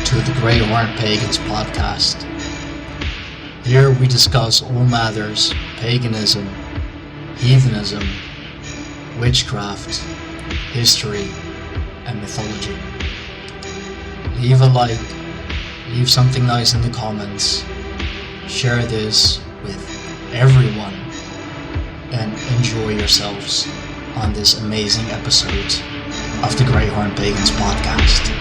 to the Greyhorn Pagans podcast. Here we discuss all matters paganism, heathenism, witchcraft, history, and mythology. Leave a like, leave something nice in the comments, share this with everyone, and enjoy yourselves on this amazing episode of the Greyhorn Pagans podcast.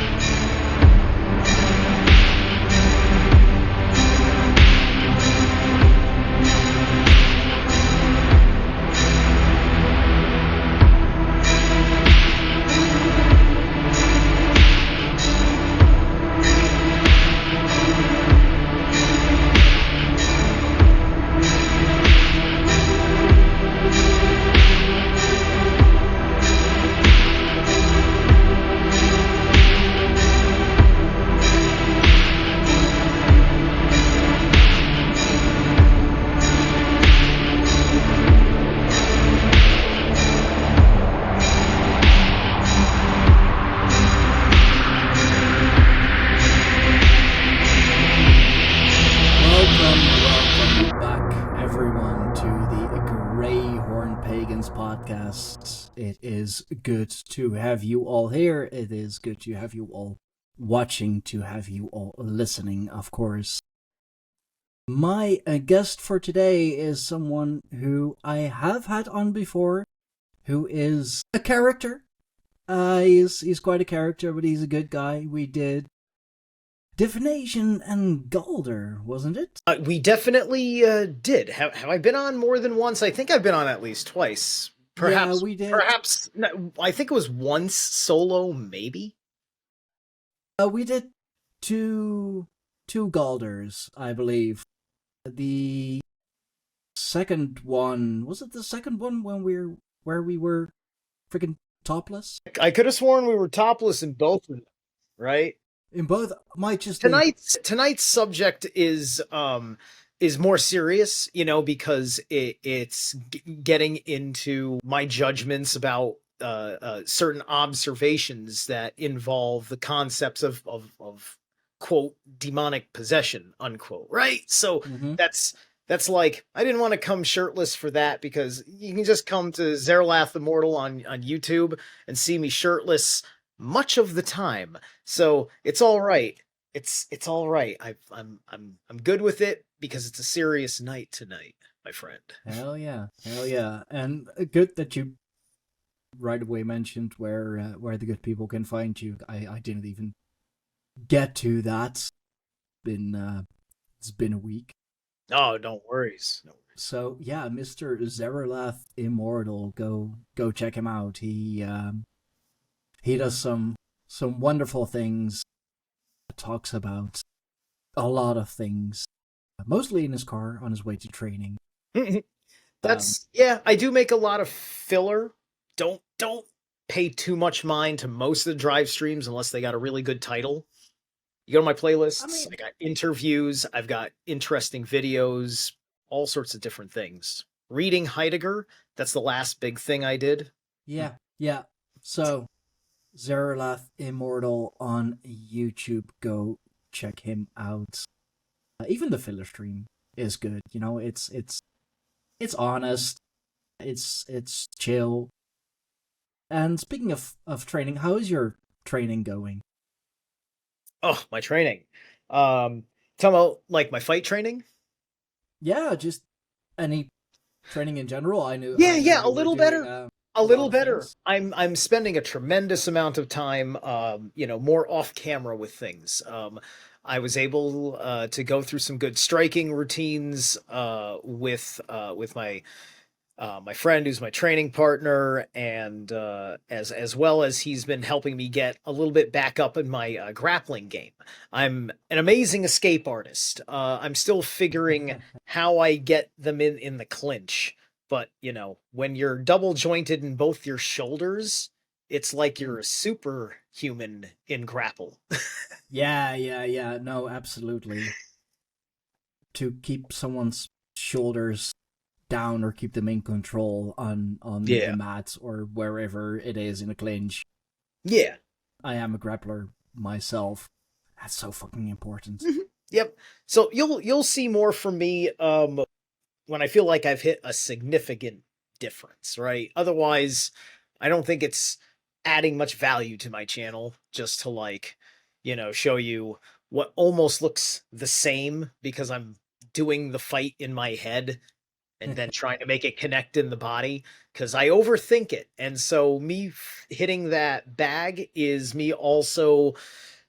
It is good to have you all here. It is good to have you all watching, to have you all listening, of course. My guest for today is someone who I have had on before, who is a character. He's quite a character, but he's a good guy. We did Divination and Galder, wasn't it? We definitely did. Have I been on more than once? I think I've been on at least twice. Perhaps, yeah, we did. Perhaps, no, I think it was once solo, maybe? We did two Galders, I believe. The second one, was it the second one where we were freaking topless? I could have sworn we were topless in both of them, right? In both, might just tonight's subject is more serious, because it's getting into my judgments about certain observations that involve the concepts of quote demonic possession, unquote, right? So that's like, I didn't want to come shirtless for that, because you can just come to Zerilath Immortal on YouTube and see me shirtless much of the time. So it's all right. It's all right. I'm good with it, because it's a serious night tonight, my friend. Hell yeah, and good that you right away mentioned where the good people can find you. I didn't even get to that. It's been a week. Oh, no worries. So yeah, Mr. Zerilath Immortal, go check him out. He does some wonderful things. Talks about a lot of things, mostly in his car on his way to training. I do make a lot of filler. Don't pay too much mind to most of the drive streams unless they got a really good title. You go to my playlists, I got interviews, I've got interesting videos, all sorts of different things. Reading Heidegger, that's the last big thing I did. Yeah. So Zerilath Immortal on YouTube. Go check him out. Even the filler stream is good. It's honest. It's chill. And speaking of training, how is your training going? Oh, my training. Talking about like my fight training? Yeah, just any training in general. I knew. Yeah, a little better. A little better. Things. I'm spending a tremendous amount of time, more off camera with things. I was able to go through some good striking routines with my friend who's my training partner, and as well as he's been helping me get a little bit back up in my grappling game. I'm an amazing escape artist. I'm still figuring how I get them in the clinch. But, when you're double jointed in both your shoulders, it's like you're a superhuman in grapple. Yeah. No, absolutely. To keep someone's shoulders down or keep them in control on the mat or wherever it is in a clinch. Yeah. I am a grappler myself. That's so fucking important. Yep. So you'll see more from me when I feel like I've hit a significant difference, right? Otherwise, I don't think it's adding much value to my channel just to like, show you what almost looks the same because I'm doing the fight in my head and then trying to make it connect in the body because I overthink it. And so me hitting that bag is me also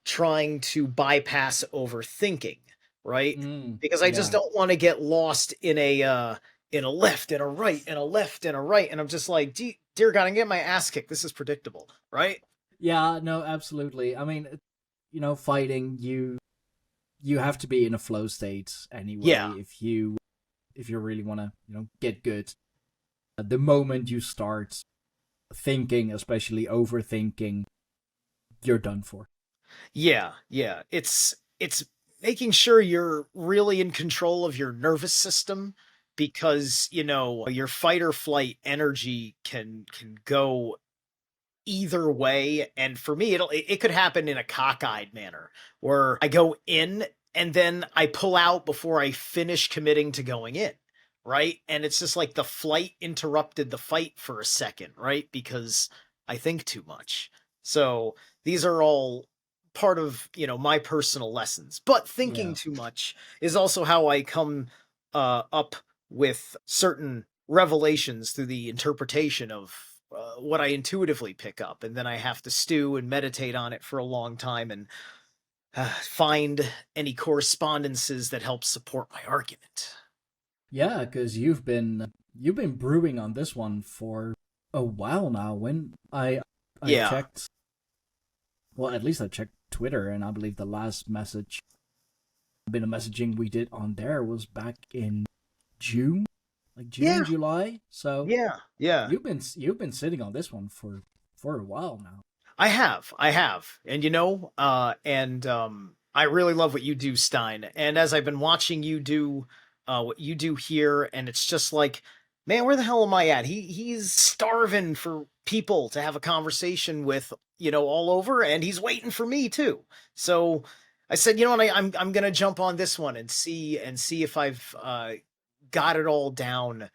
trying to bypass overthinking, right? Because I just Yeah. don't want to get lost in a left and a right and a left and a right. And I'm just like, dear God, I'm getting my ass kicked. This is predictable, right? Yeah, no, absolutely. I mean, fighting, you have to be in a flow state anyway Yeah. if you really want to, get good. The moment you start thinking, especially overthinking, you're done for. Yeah, yeah. It's making sure you're really in control of your nervous system because, your fight or flight energy can go either way. And for me, it could happen in a cockeyed manner where I go in and then I pull out before I finish committing to going in. Right. And it's just like the flight interrupted the fight for a second, right? Because I think too much. So these are all part of, my personal lessons. But thinking Yeah. too much is also how I come up with certain revelations through the interpretation of what I intuitively pick up, and then I have to stew and meditate on it for a long time and find any correspondences that help support my argument. Yeah, because you've been brewing on this one for a while now. When I Yeah, checked, well, at least I checked Twitter, and I believe the last bit of messaging we did on there was back in June, like yeah, June, July. So yeah. you've been sitting on this one for a while now. I have, and I really love what you do, Stein. And as I've been watching you do, what you do here, and it's just like, man, where the hell am I at? He's starving for people to have a conversation with, all over, and he's waiting for me too. So I said, you know what, I'm gonna jump on this one and see if I've got it all down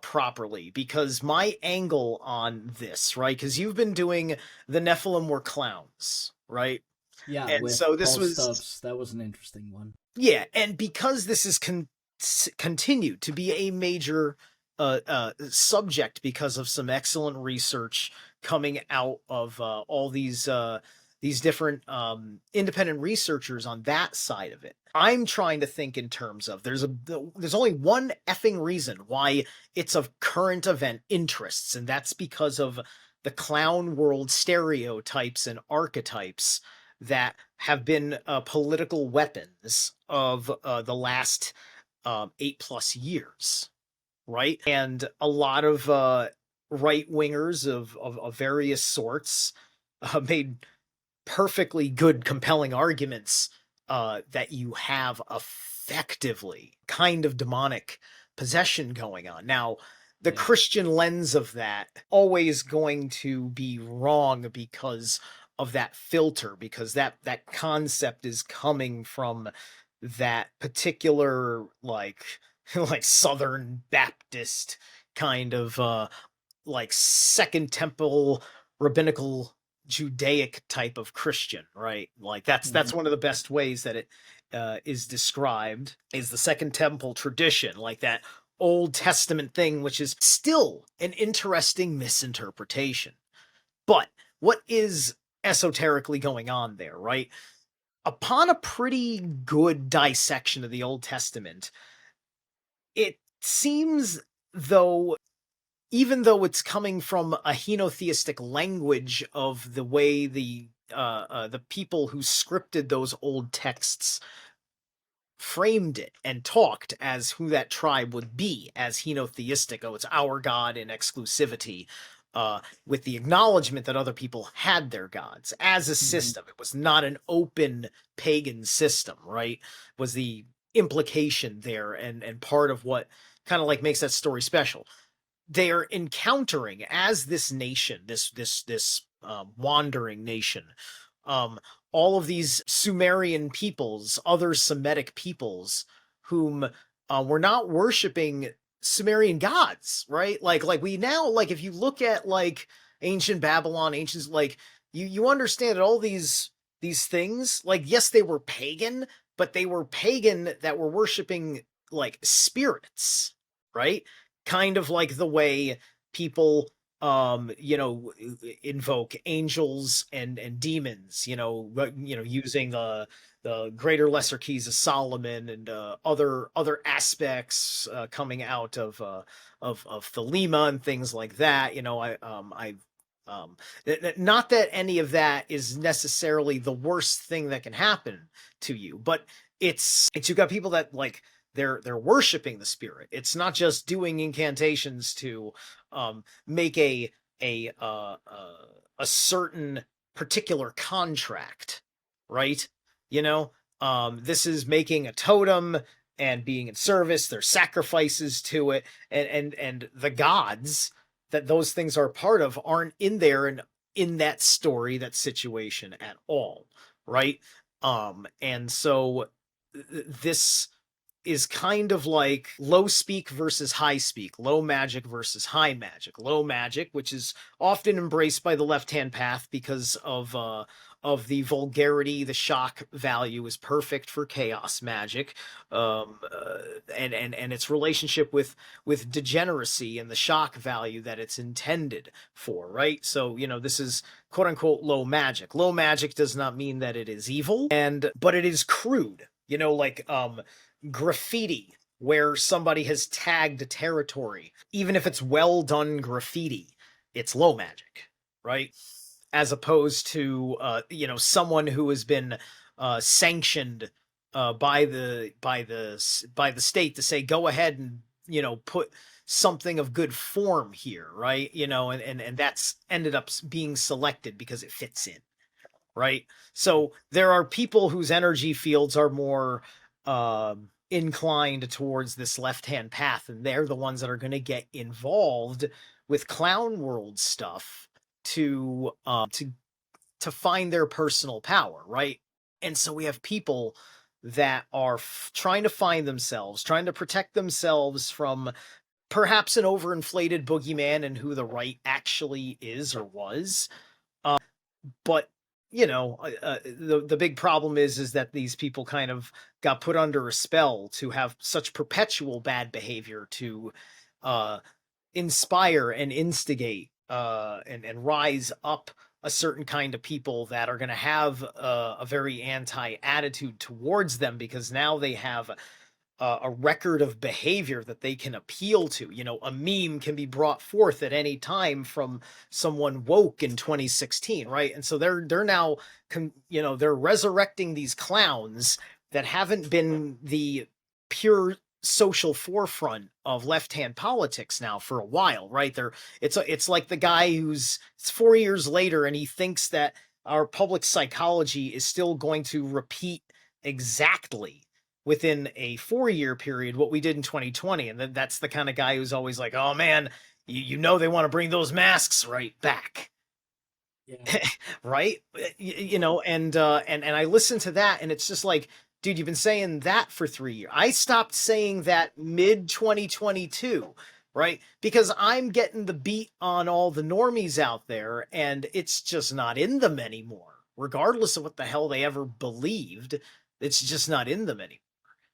properly because my angle on this, right? Because you've been doing the Nephilim were clowns, right? Yeah, And with so this Paul was, Stubbs, that was an interesting one. yeah, and because this is continued to be a major subject because of some excellent research coming out of all these different independent researchers on that side of it. I'm trying to think in terms of there's only one effing reason why it's of current event interests, and that's because of the clown world stereotypes and archetypes that have been political weapons of the last 8+ years, right? And a lot of right wingers of various sorts made perfectly good, compelling arguments that you have effectively kind of demonic possession going on. Now, the Yeah. Christian lens of that always going to be wrong because of that filter, because that concept is coming from that particular like like Southern Baptist kind of like Second Temple rabbinical Judaic type of Christian, right? Like that's Mhm. one of the best ways that it is described is the Second Temple tradition, like that Old Testament thing, which is still an interesting misinterpretation. But what is esoterically going on there, right? Upon a pretty good dissection of the Old Testament, it seems though even though it's coming from a henotheistic language of the way the people who scripted those old texts framed it and talked as who that tribe would be as henotheistic. Oh, it's our god in exclusivity, with the acknowledgement that other people had their gods as a Mhm. system. It was not an open pagan system, right? Was the implication there and part of what kind of like makes that story special. They're encountering as this nation, this wandering nation, um, all of these Sumerian peoples, other Semitic peoples, whom were not worshiping Sumerian gods, right? Like we now, like if you look at like ancient Babylon, ancient, like you understand that all these things, like yes, they were pagan, but they were pagan that were worshiping like spirits, right? Kind of like the way people invoke angels and demons, using the greater lesser keys of Solomon and other aspects coming out of Thelema and things like that. Um, Not that any of that is necessarily the worst thing that can happen to you, but it's you got people that like they're worshiping the spirit. It's not just doing incantations to make a uh, uh, a certain particular contract, right? You know, this is making a totem and being in service. There's sacrifices to it, and the gods that those things are part of aren't in there and in that story, that situation at all, right? And so this is kind of like low speak versus high speak, low magic versus high magic. Low magic, which is often embraced by the left-hand path because of the vulgarity, the shock value is perfect for chaos magic, and its relationship with degeneracy and the shock value that it's intended for, right? So this is quote unquote low magic. Low magic does not mean that it is evil, but it is crude. Like graffiti where somebody has tagged a territory, even if it's well done graffiti, it's low magic, right? As opposed to someone who has been sanctioned by the state to say go ahead and put something of good form here, right? And that's ended up being selected because it fits in, right? So there are people whose energy fields are more inclined towards this left-hand path, and they're the ones that are going to get involved with clown world stuff to find their personal power, right? And so we have people that are trying to find themselves, trying to protect themselves from perhaps an overinflated boogeyman and who the right actually is or was. But the big problem is that these people kind of got put under a spell to have such perpetual bad behavior to uh, inspire and instigate and rise up a certain kind of people that are going to have a very anti attitude towards them, because now they have a record of behavior that they can appeal to. A meme can be brought forth at any time from someone woke in 2016, right? And so they're now they're resurrecting these clowns that haven't been the pure social forefront of left-hand politics now for a while, right? It's like the guy it's 4 years later and he thinks that our public psychology is still going to repeat exactly within a 4-year period what we did in 2020. And that's the kind of guy who's always like, oh man, they want to bring those masks right back. Yeah. Right? And I listen to that and it's just like, dude, you've been saying that for 3 years. I stopped saying that mid 2022, right? Because I'm getting the beat on all the normies out there and it's just not in them anymore. Regardless of what the hell they ever believed, it's just not in them anymore.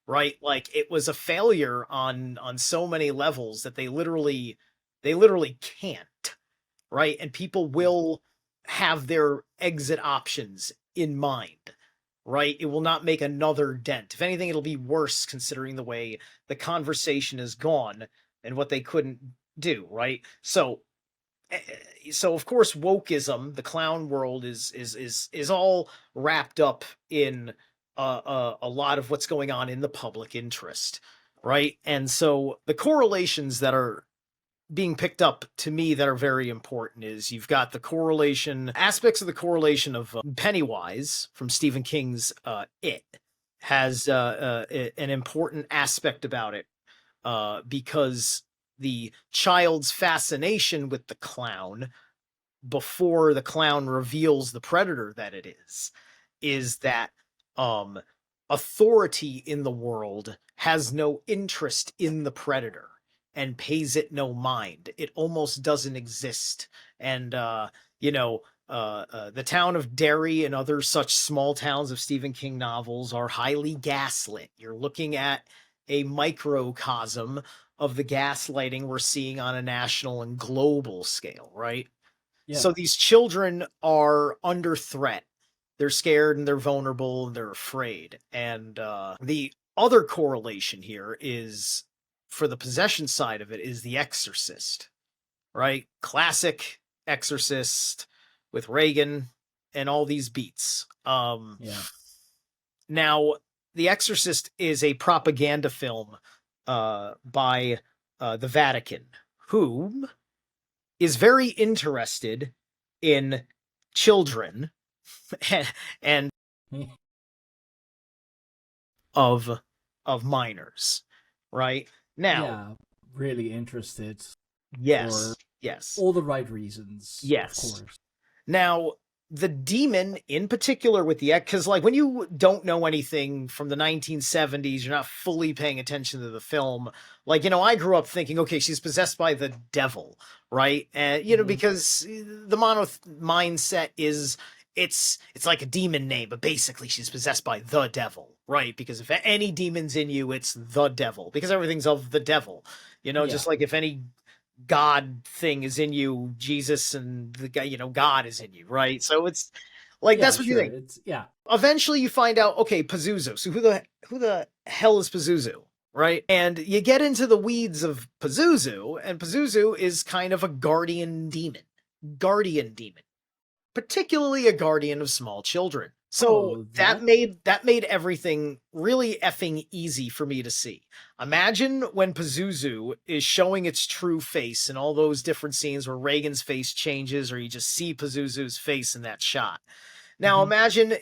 Right? Like it was a failure on so many levels that they literally can't, right? And people will have their exit options in mind, right? It will not make another dent. If anything, it'll be worse considering the way the conversation has gone and what they couldn't do, right? So of course wokeism, the clown world is all wrapped up in a lot of what's going on in the public interest, right? And so the correlations that are being picked up to me that are very important is you've got the correlation aspects of the correlation of Pennywise from Stephen King's It has an important aspect about it because the child's fascination with the clown before the clown reveals the predator that it is is that um authority in the world has no interest in the predator and pays it no mind. It almost doesn't exist. And you know, the town of Derry and other such small towns of Stephen King novels are highly gaslit. You're looking at a microcosm of the gaslighting we're seeing on a national and global scale, right? Yeah. So these children are under threat. They're scared and they're vulnerable and they're afraid. And the other correlation here is, for the possession side of it, is The Exorcist, right? Classic Exorcist with Reagan and all these beats. Yeah. Now, The Exorcist is a propaganda film by the Vatican, whom is very interested in children and of minors, right? Now, Yeah, really interested for yes, yes, all the right reasons, of yes. course. Now, the demon in particular with the, because like when you don't know anything from the 1970s, you're not fully paying attention to the film. Like, you know, I grew up thinking, okay, she's possessed by the devil, right? And you know, because the mono mindset is it's like a demon name, but basically she's possessed by the devil, right? Because if any demon's in you, it's the devil, because everything's of the devil. You know, Yeah. just like if any God thing is in you, Jesus and the guy, you know, God is in you, right? So it's like Yeah, that's what you sure. think. It's yeah. Eventually, you find out, okay, Pazuzu. So who the hell is Pazuzu, right? And you get into the weeds of Pazuzu, and Pazuzu is kind of a guardian demon, particularly a guardian of small children. So Oh, that that made everything really effing easy for me to see. Imagine when Pazuzu is showing its true face in all those different scenes where Reagan's face changes, or you just see Pazuzu's face in that shot. Now imagine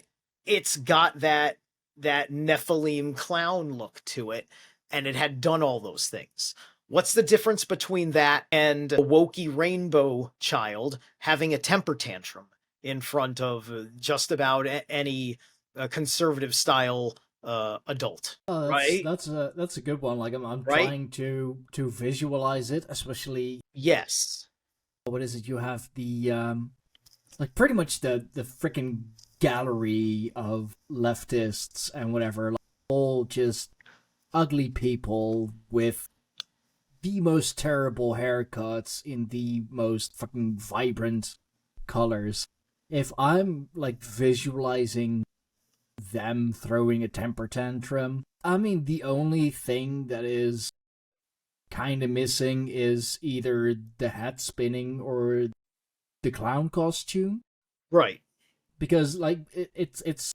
it's got that Nephilim clown look to it, and it had done all those things. What's the difference between that and a wokey rainbow child having a temper tantrum in front of just about any conservative style adult, oh, right? that's a good one. Like I'm Right? trying to visualize it, especially Yes. what is it? You have the like pretty much the freaking gallery of leftists and whatever, like, all just ugly people with the most terrible haircuts in the most fucking vibrant colors. If I'm like visualizing them throwing a temper tantrum, I mean, the only thing that is kind of missing is either the head spinning or the clown costume. Right. Because, like, it's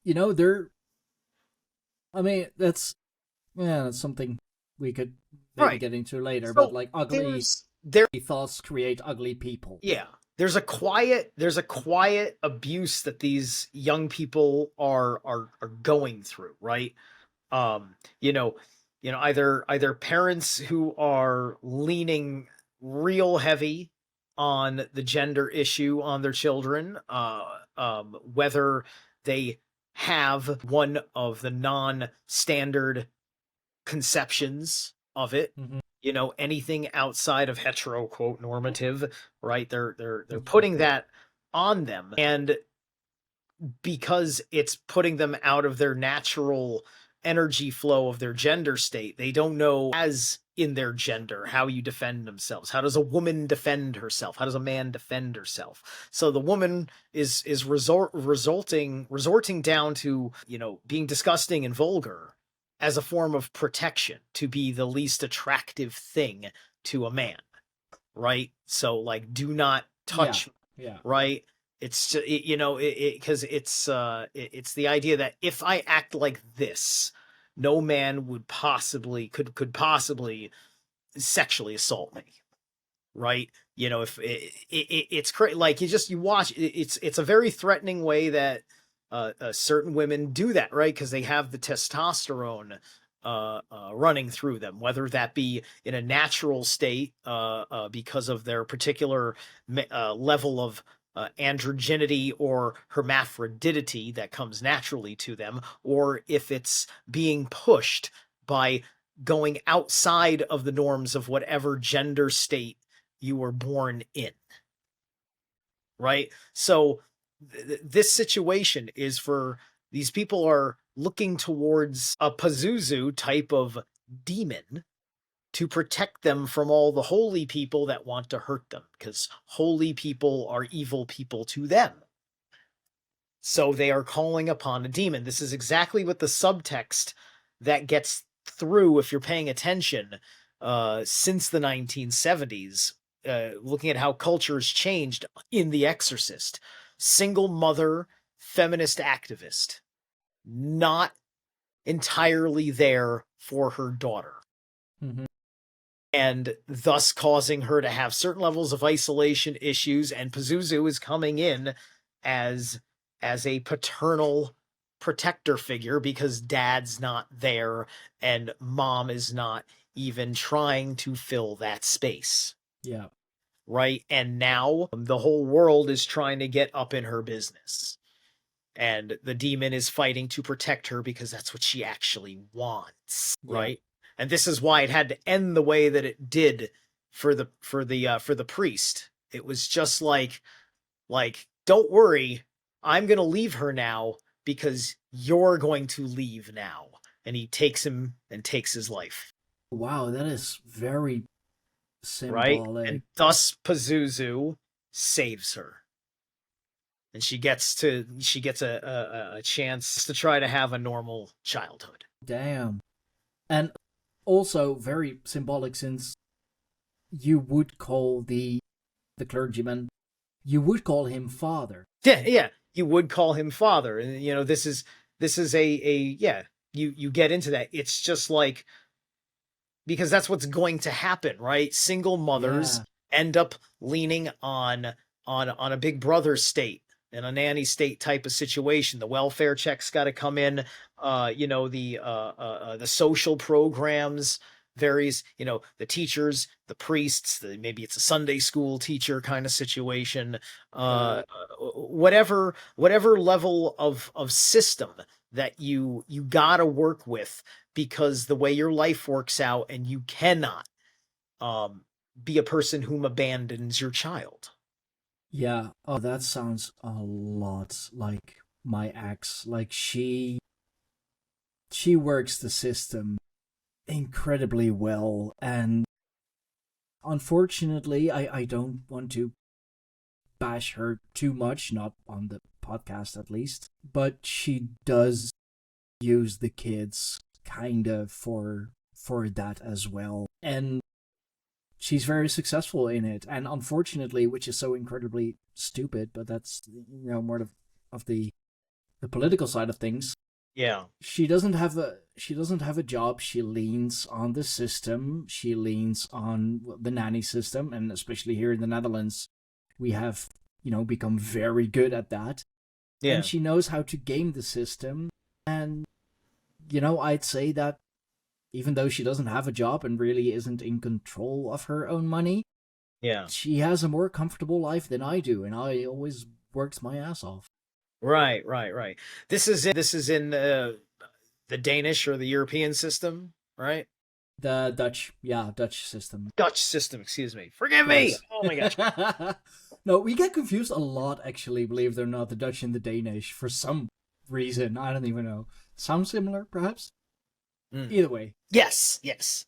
you know, they're. I mean, that's something we could maybe Right. get into later, but So like, ugly there thoughts create ugly people. yeah, there's a quiet abuse that these young people are going through, right? um you know either parents who are leaning real heavy on the gender issue on their children, whether they have one of the non-standard conceptions of it, Mm-hmm. anything outside of hetero quote normative, right? They're putting that on them, and because it's putting them out of their natural energy flow of their gender state, they don't know, as in their gender, how you defend themselves. How does a woman defend herself? How does a man defend herself? So the woman is resorting down to, being disgusting and vulgar as a form of protection, to be the least attractive thing to a man, right? So like, do not Yeah, touch, yeah, right? It's because it's the idea that if I act like this, no man would possibly could possibly sexually assault me, right? If it's crazy, like you watch it's a very threatening way that certain women do that, right? Because they have the testosterone running through them, whether that be in a natural state because of their particular level of androgenity or hermaphroditity that comes naturally to them, or if it's being pushed by going outside of the norms of whatever gender state you were born in. Right? So this situation is for these people are looking towards a Pazuzu type of demon to protect them from all the holy people that want to hurt them, because holy people are evil people to them. So they are calling upon a demon. This is exactly what the subtext that gets through, if you're paying attention, since the 1970s, looking at how culture's changed in The Exorcist. Single mother, feminist activist, not entirely there for her daughter. Mm-hmm. And thus causing her to have certain levels of isolation issues, and Pazuzu is coming in as a paternal protector figure because dad's not there and mom is not even trying to fill that space. Yeah. Right? And now the whole world is trying to get up in her business. And the demon is fighting to protect her because that's what she actually wants, right? And this is why it had to end the way that it did for the priest. It was just like, don't worry, I'm going to leave her now because you're going to leave now. And he takes him and takes his life. Wow, that is very symbolic. Right? And thus Pazuzu saves her. And she gets a chance to try to have a normal childhood. Damn. And also very symbolic, since you would call the clergyman, you would call him father. Yeah, you would call him father. And this is you get into that. It's just like, because that's what's going to happen, right? Single mothers end up leaning on a big brother state and a nanny state type of situation. The welfare checks got to come in. The social programs varies. The teachers, the priests. Maybe it's a Sunday school teacher kind of situation. Whatever level of system that you gotta work with, because the way your life works out, and you cannot be a person whom abandons your child. Yeah. Oh, that sounds a lot like my ex. Like she works the system incredibly well, and unfortunately, I don't want to bash her too much, not on the podcast at least, but she does use the kids kind of for that as well. And she's very successful in it, and unfortunately, which is so incredibly stupid, but that's more of the political side of things. Yeah, she doesn't have a job. She leans on the system. She leans on the nanny system, and especially here in the Netherlands, we have become very good at that. yeah. And she knows how to game the system. And I'd say that even though she doesn't have a job and really isn't in control of her own money, yeah, she has a more comfortable life than I do, and I always worked my ass off. Right. This is in the Danish or the European system, right? The Dutch system. Dutch system, excuse me. Forgive me. Oh my gosh. No, we get confused a lot, actually, believe it or not, the Dutch and the Danish, for some reason. I don't even know. Sounds similar, perhaps? Either way. Yes.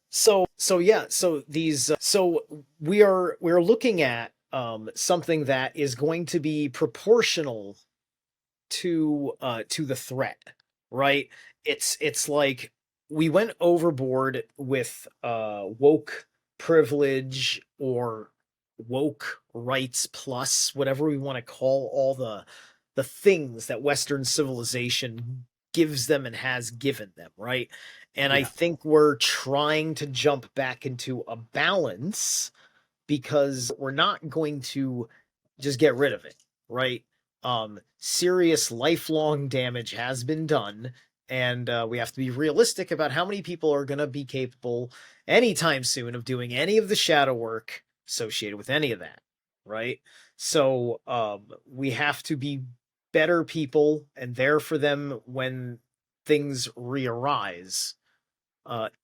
So we're looking at something that is going to be proportional to the threat, right? It's like we went overboard with woke privilege or woke rights plus, whatever we want to call all the things that Western civilization gives them and has given them, right? And I think we're trying to jump back into a balance, because we're not going to just get rid of it, right? Serious lifelong damage has been done, and we have to be realistic about how many people are going to be capable anytime soon of doing any of the shadow work associated with any of that, right? So we have to be better people and there for them when things re-arise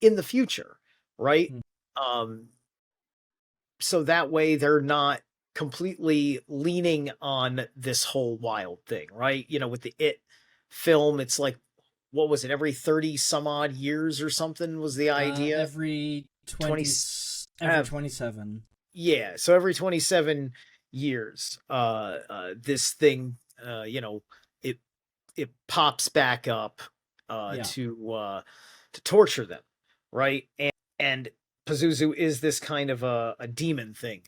in the future, right? Mm. Um, so that way they're not completely leaning on this whole wild thing, right? You know, with the It film, it's like, what was it, every 30 some odd years or something was the idea? Every 20, 20, every 27. yeah, so every 27 years, this thing, you know, it it pops back up Yeah. to torture them, right? And Pazuzu is this kind of a demon thing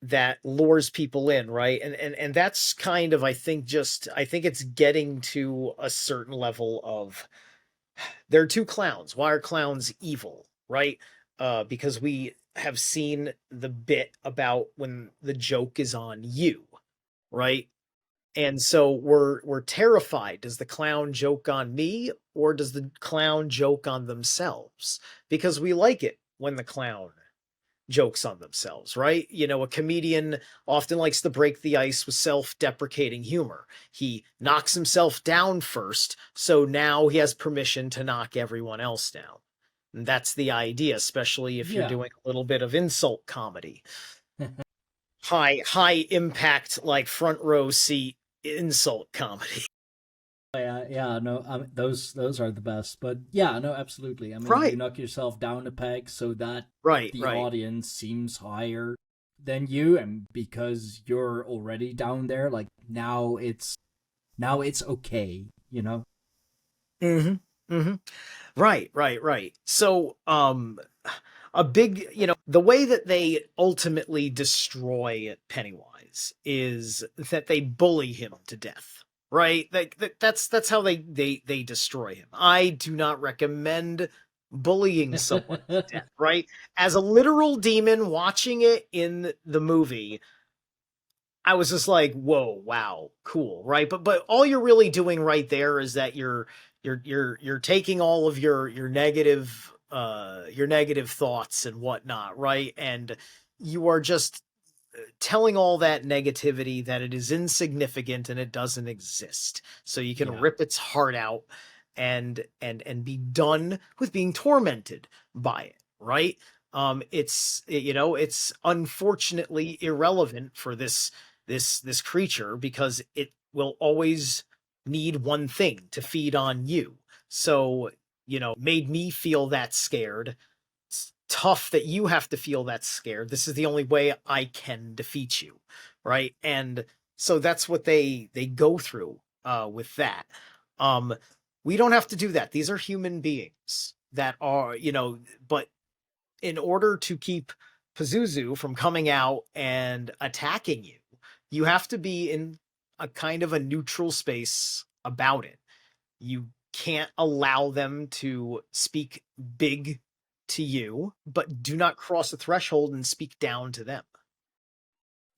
that lures people in, right? And that's kind of, I think, just I think it's getting to a certain level of, there are two clowns. Why are clowns evil, right? Because we have seen the bit about when the joke is on you, right? And so we're terrified. Does the clown joke on me or does the clown joke on themselves? Because we like it when the clown jokes on themselves, right? You know, a comedian often likes to break the ice with self-deprecating humor. He knocks himself down first, so now he has permission to knock everyone else down. And that's the idea, especially if you're Yeah. doing a little bit of insult comedy. High impact, like front row seat insult comedy. Yeah, yeah, no, those are the best. But yeah, no, absolutely. I mean, you Right, knock yourself down a peg so that right, the right. audience seems higher than you, and because you're already down there, like now it's okay, you know? Mm-hmm. Mm-hmm. Right, right, right. So, a big, you know, the way that they ultimately destroy Pennywise is that they bully him to death. Right? That's how they destroy him. I do not recommend bullying someone to death, right? As a literal demon watching it in the movie, I was just like, "Whoa, wow, cool," right? But all you're really doing right there is that you're taking all of your negative thoughts and whatnot, right? And you are just telling all that negativity that it is insignificant and it doesn't exist. So you can Yeah. rip its heart out and be done with being tormented by it, right? You know, it's unfortunately irrelevant for this creature because it will always need one thing to feed on you. So, you know, made me feel that scared. It's tough that you have to feel that scared. This is the only way I can defeat you, right? And so that's what they go through with that. Um we don't have to do that. These are human beings that are, you know, but in order to keep Pazuzu from coming out and attacking you, you have to be in a kind of a neutral space about it. You can't allow them to speak big to you, but do not cross the threshold and speak down to them.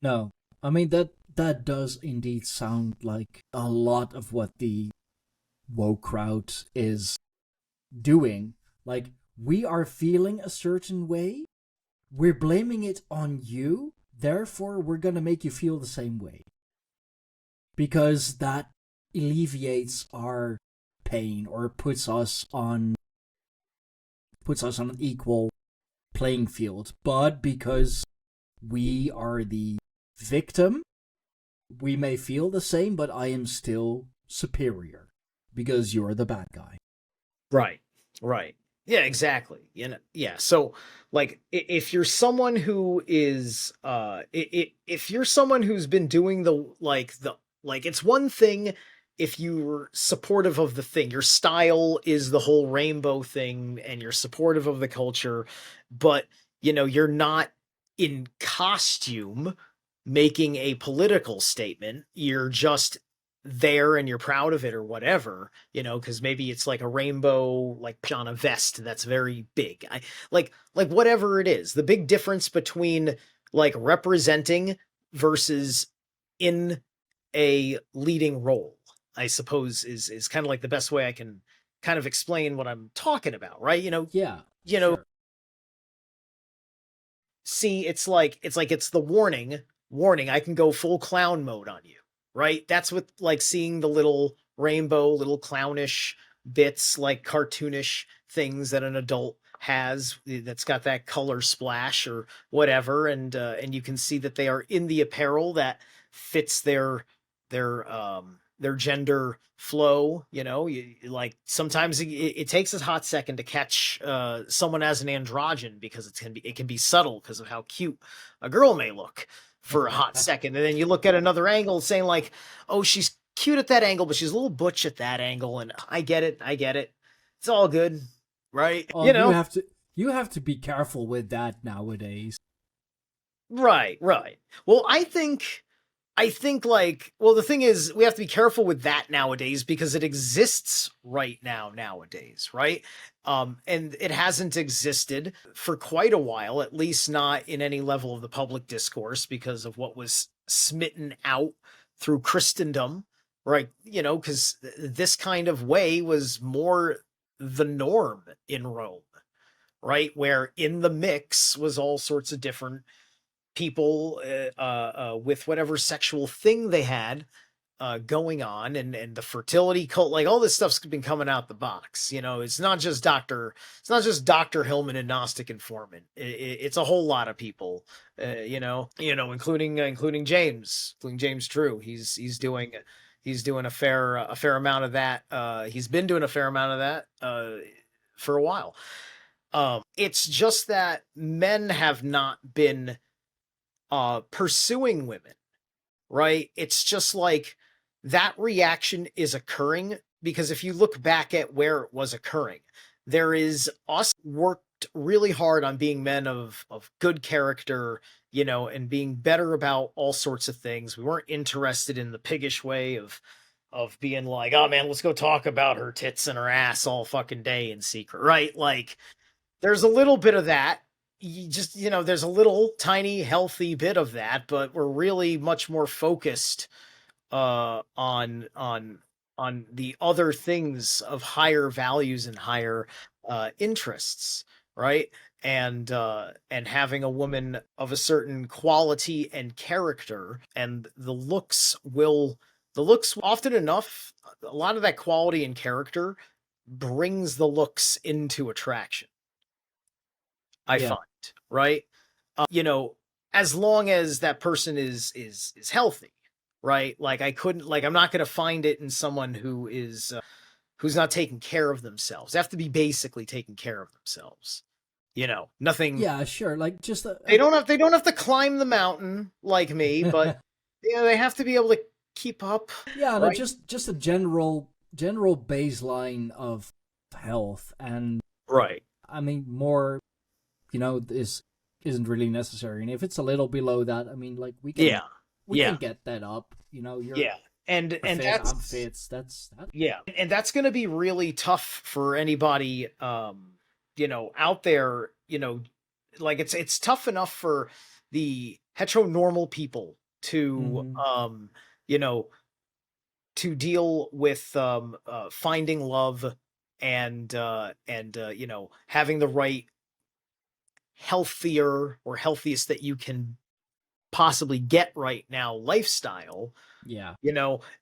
No. I mean that does indeed sound like a lot of what the woke crowd is doing. Like, we are feeling a certain way, we're blaming it on you, therefore we're gonna make you feel the same way. Because that alleviates our pain or puts us on an equal playing field. But because we are the victim, we may feel the same, but I am still superior because you're the bad guy. Right. Right. Yeah, exactly. You know, yeah. So like if you're someone who is if you're someone who's been doing the it's one thing if you're supportive of the thing. Your style is the whole rainbow thing and you're supportive of the culture, but you know, you're not in costume making a political statement. You're just there and you're proud of it or whatever, you know, because maybe it's like a rainbow like on a vest that's very big. I like whatever it is. The big difference between like representing versus in a leading role, I suppose, is kind of like the best way I can kind of explain what I'm talking about, right? Yeah, You know, sure. See, it's the warning, I can go full clown mode on you, right? That's what, like, seeing the little rainbow, little clownish bits, like cartoonish things that an adult has, that's got that color splash or whatever, and you can see that they are in the apparel that fits their gender flow. Like, sometimes it takes a hot second to catch someone as an androgyne, because it can be subtle because of how cute a girl may look for a hot second, and then you look at another angle saying, like, oh, she's cute at that angle, but she's a little butch at that angle, and I get it, it's all good, right? Oh, you have to be careful with that nowadays. Right. Well, I think, like, well, the thing is, we have to be careful with that nowadays because it exists right now nowadays, right? And it hasn't existed for quite a while, at least not in any level of the public discourse, because of what was smitten out through Christendom, right? Because this kind of way was more the norm in Rome, right? Where in the mix was all sorts of different people, with whatever sexual thing they had going on, and the fertility cult, like, all this stuff's been coming out the box. It's not just Dr. Hillman and Gnostic Informant. It's a whole lot of people, including James True. He's doing a fair amount of that. He's been doing a fair amount of that for a while. It's just that men have not been pursuing women, right? It's just like that reaction is occurring because if you look back at where it was occurring, there is us worked really hard on being men of good character, and being better about all sorts of things. We weren't interested in the piggish way of being like, oh man, let's go talk about her tits and her ass all fucking day in secret, right? Like, there's a little bit of that. There's a little tiny healthy bit of that, but we're really much more focused on the other things of higher values and higher interests, right? And having a woman of a certain quality and character, and the looks often enough, a lot of that quality and character brings the looks into attraction, I Yeah. find, right? You know, as long as that person is healthy, right? Like, I'm not going to find it in someone who's not taking care of themselves. They have to be basically taking care of themselves. Nothing. Yeah, sure. Like just They don't have to climb the mountain like me, but they have to be able to keep up, yeah, no, right? just a general baseline of health, and Right. I mean more, this isn't really necessary. And if it's a little below that, I mean, like we can Yeah. we Yeah. can get that up. Yeah. And You're and fit, I'm that's fit. That's Yeah, and that's going to be really tough for anybody, out there. Like, it's tough enough for the heteronormal people to, hmm you know, to deal with finding love, and having the right healthier or healthiest that you can possibly get right now lifestyle, yeah,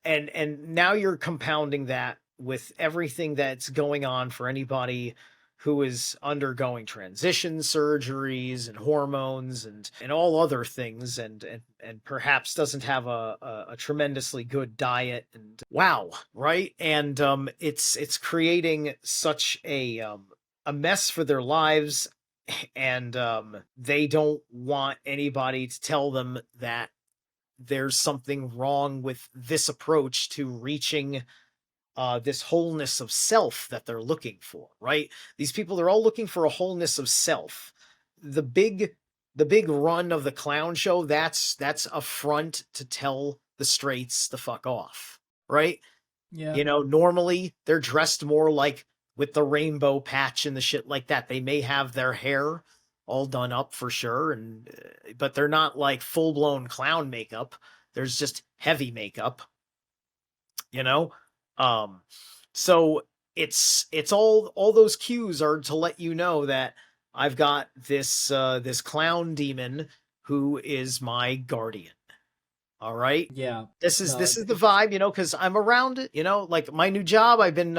and now you're compounding that with everything that's going on for anybody who is undergoing transition surgeries and hormones and all other things, and perhaps doesn't have a tremendously good diet, and wow, right? And it's creating such a mess for their lives, and they don't want anybody to tell them that there's something wrong with this approach to reaching this wholeness of self that they're looking for, right? These people, they're all looking for a wholeness of self. The big the big run of the clown show, that's a front to tell the straights to fuck off, right? yeah, Normally they're dressed more like with the rainbow patch and the shit like that. They may have their hair all done up for sure, and but they're not like full blown clown makeup. There's just heavy makeup, you know. Um, so it's all those cues are to let you know that I've got this clown demon who is my guardian. All right. Yeah. No, This is the vibe, because I'm around it, like my new job. I've been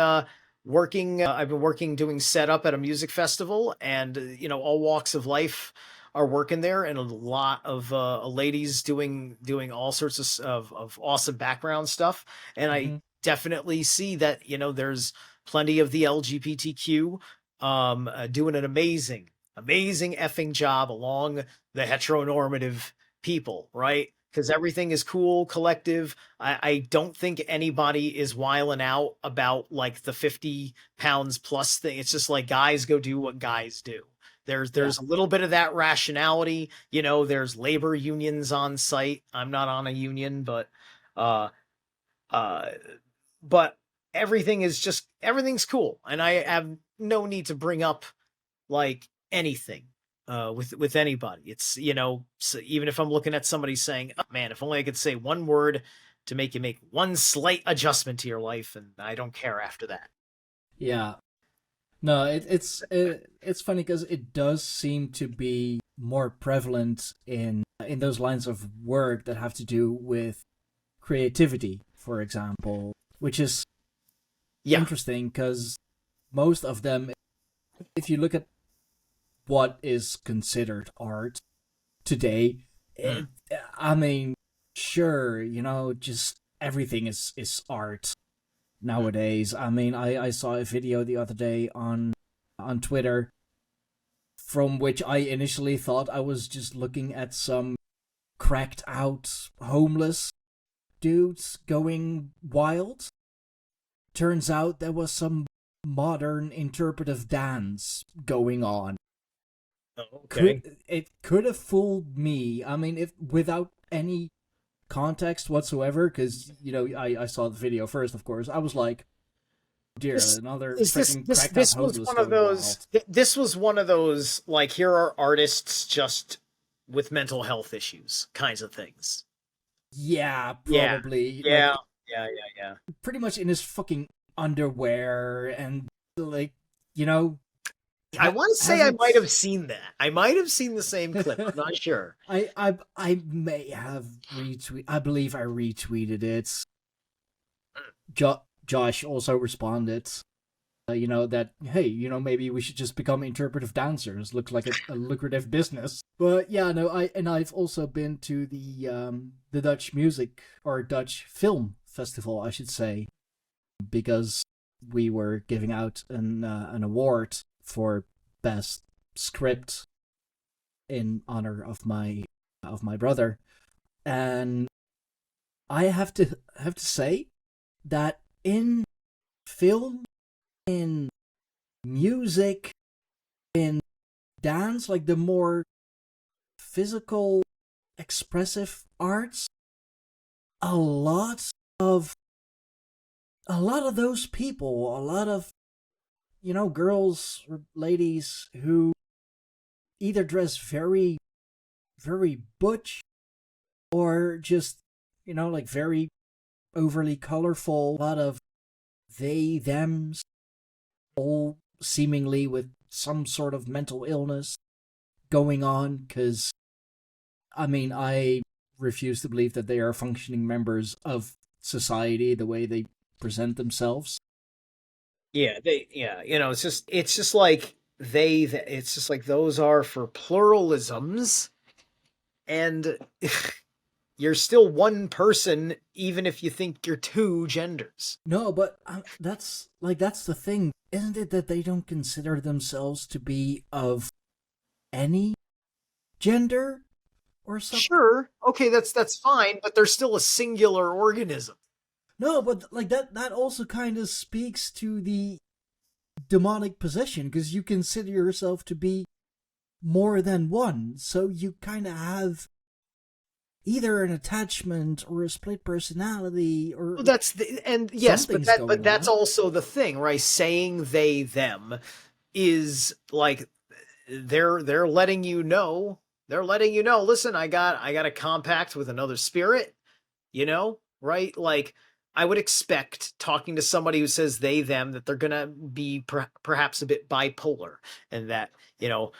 working doing setup at a music festival, and all walks of life are working there, and a lot of ladies doing all sorts of awesome background stuff. And I hmm definitely see that, there's plenty of the LGBTQ doing an amazing effing job along the heteronormative people, right? Because everything is cool, collective. I don't think anybody is wiling out about like the 50 pounds plus thing. It's just like guys go do what guys do. Yeah. There's a little bit of that rationality. There's labor unions on site. I'm not on a union, uh uh but everything's cool. And I have no need to bring up like anything with anybody. It's so even if I'm looking at somebody saying, oh, man, if only I could say one word to make you make one slight adjustment to your life, and I don't care after that. Yeah. No, it's funny because it does seem to be more prevalent in those lines of work that have to do with creativity, for example, which is Yeah. interesting because most of them, if you look at what is considered art today, Mm. I mean, sure, just everything is art Mm. nowadays. I mean, I saw a video the other day on Twitter from which I initially thought I was just looking at some cracked out homeless dudes going wild. Turns out there was some modern interpretive dance going on. Oh, okay. It could have fooled me. I mean, if without any context whatsoever, because I saw the video first, of course. I was like, dear, This another is this freaking this cracked out this was homeless one of going those wild. this was one of those like, here are artists just with mental health issues kinds of things. Yeah, Yeah. probably Yeah. like Yeah. Yeah. Yeah. pretty much in his fucking underwear and like you know I want to say I hasn't. might have seen that. I might have seen the same clip. I'm not sure. I may have retweet. I believe I retweeted it. Josh also responded. That hey, maybe we should just become interpretive dancers. Looks like a lucrative business. But yeah, no, I've also been to the Dutch music or Dutch film festival, I should say, because we were giving out an award for best script in honor of my brother, and I have to say that in film, in music, in dance, like the more physical, expressive arts, a lot of a lot of those people, a lot of girls or ladies who either dress very very butch or just like very overly colorful, a lot of they thems, all seemingly with some sort of mental illness going on, because I mean, I refuse to believe that they are functioning members of society the way they present themselves. Yeah, it's just like it's just like those are for pluralisms, and you're still one person even if you think you're two genders. No, but that's the thing, isn't it? That they don't consider themselves to be of any gender or something. Sure, okay, that's fine, but they're still a singular organism. No, but like that also kind of speaks to the demonic possession, because you consider yourself to be more than one, so you kind of have either an attachment or a split personality Well, or that's and yes, something's but going that's on. also the thing, right? Saying they them is like they're letting you know, listen, I got a compact with another spirit, right? Like I would expect, talking to somebody who says they them, that they're gonna be perhaps a bit bipolar, and that, you know,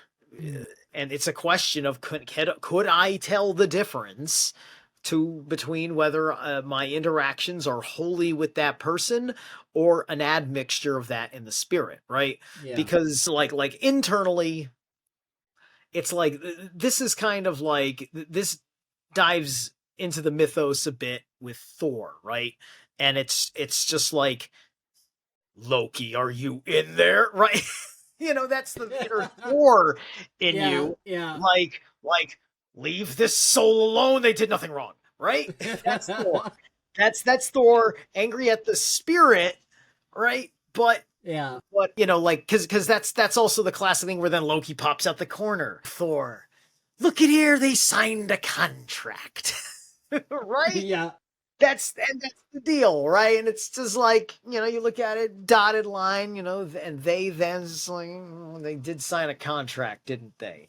and it's a question of could I tell the difference between whether my interactions are wholly with that person or an admixture of that in the spirit, right? Yeah. Because like internally, it's like this is kind of like this dives into the mythos a bit with Thor, right? And it's just like, Loki, are you in there? Right? That's the inner Thor in Yeah, you. yeah. Like, leave this soul alone. They did nothing wrong, right? That's Thor. That's Thor angry at the spirit, right? But Yeah. like, because that's also the classic thing where then Loki pops out the corner. Thor, look at here, they signed a contract. Right? Yeah. That's the deal, right? And it's just like, you look at it, dotted line, and they then it's like, they did sign a contract, didn't they?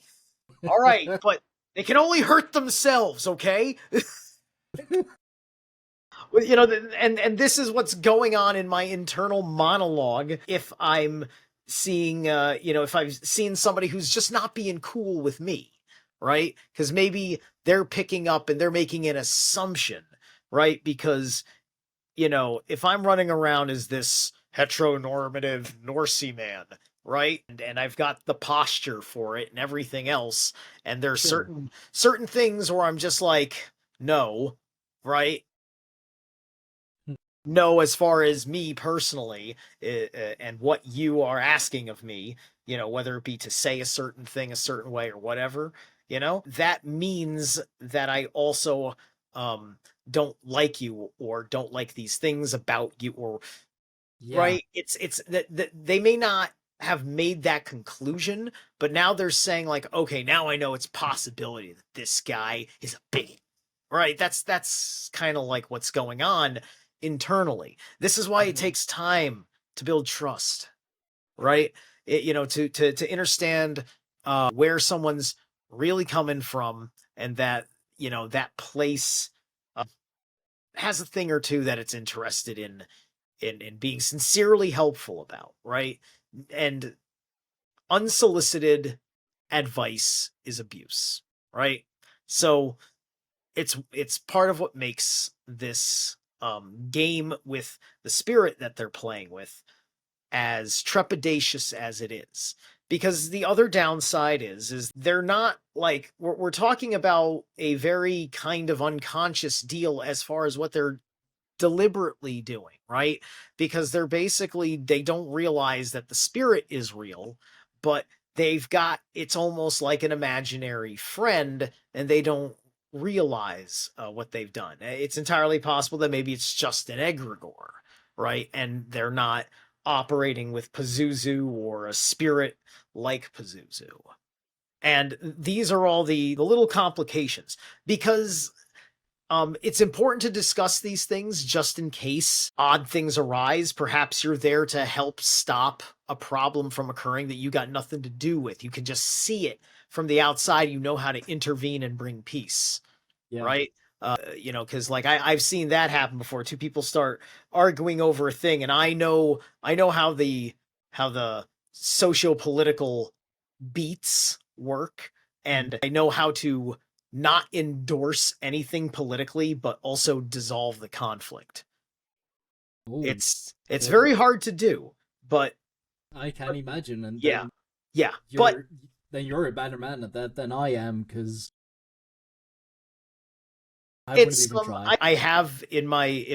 All right, but they can only hurt themselves, okay? And this is what's going on in my internal monologue. If I'm seeing, if I've seen somebody who's just not being cool with me, right? Because maybe they're picking up and they're making an assumption, right? Because if I'm running around as this heteronormative Norsey man, right? And I've got the posture for it and everything else, and there's Sure. certain things where I'm just like, no, right? No, as far as me personally, and what you are asking of me, whether it be to say a certain thing a certain way or whatever, that means that I also don't like you or don't like these things about you, or Yeah. right. It's that they may not have made that conclusion, but now they're saying like, okay, now I know it's possibility that this guy is a bigot. Right. That's kind of like what's going on internally. This is why it takes time to build trust, right? To understand where someone's really coming from, and that that place has a thing or two that it's interested in being sincerely helpful about, right? And unsolicited advice is abuse, right? So it's part of what makes this game with the spirit that they're playing with as trepidatious as it is. Because the other downside is they're not like, we're talking about a very kind of unconscious deal as far as what they're deliberately doing, right? Because they don't realize that the spirit is real, but it's almost like an imaginary friend, and they don't realize what they've done. It's entirely possible that maybe it's just an egregore, right? And they're not operating with Pazuzu or a spirit like Pazuzu. And these are all the little complications, because it's important to discuss these things just in case odd things arise. Perhaps you're there to help stop a problem from occurring that you got nothing to do with. You can just see it from the outside. You know how to intervene and bring peace, Yeah. right? Because like I've seen that happen before. Two people start arguing over a thing, and I know how the socio-political beats work, and I know how to not endorse anything politically, but also dissolve the conflict. Oh, It's good. very hard to do, but I can imagine, and yeah, then yeah. But you're a better man at that than I am, because I wouldn't it's even try. I have in my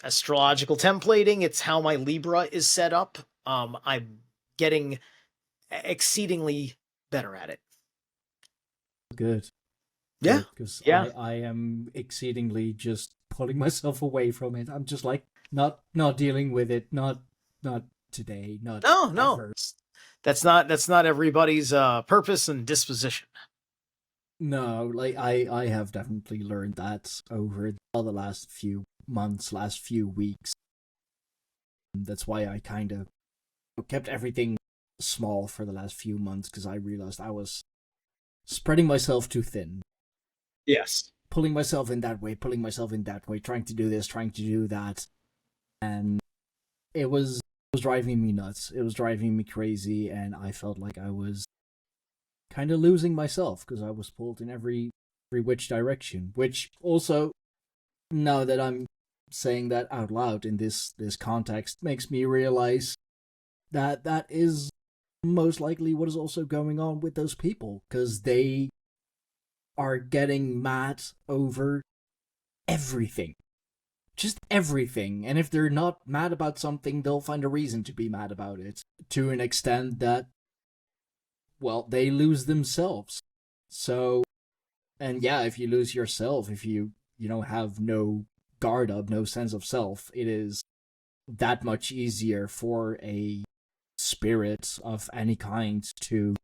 astrological templating, it's how my Libra is set up. I'm getting exceedingly better at it. Good. Yeah, Good, because yeah. I am exceedingly just pulling myself away from it. I'm just like not dealing with it. Not today. Not No, no. ever. That's not everybody's purpose and disposition. No, like I have definitely learned that over the last few months, last few weeks. And that's why I kind of kept everything small for the last few months, because I realized I was spreading myself too thin, Yes. pulling myself in that way, pulling myself in that way, trying to do this, trying to do that. and it was driving me nuts. It was driving me crazy, and I felt like I was kind of losing myself because I was pulled in every which direction. Which also, now that I'm saying that out loud in this context, makes me realize that that is most likely what is also going on with those people, because they are getting mad over everything. Just everything. And if they're not mad about something, they'll find a reason to be mad about it. To an extent that, well, they lose themselves. So, and yeah, if you lose yourself, if you have no guard up, no sense of self, it is that much easier for a spirit of any kind to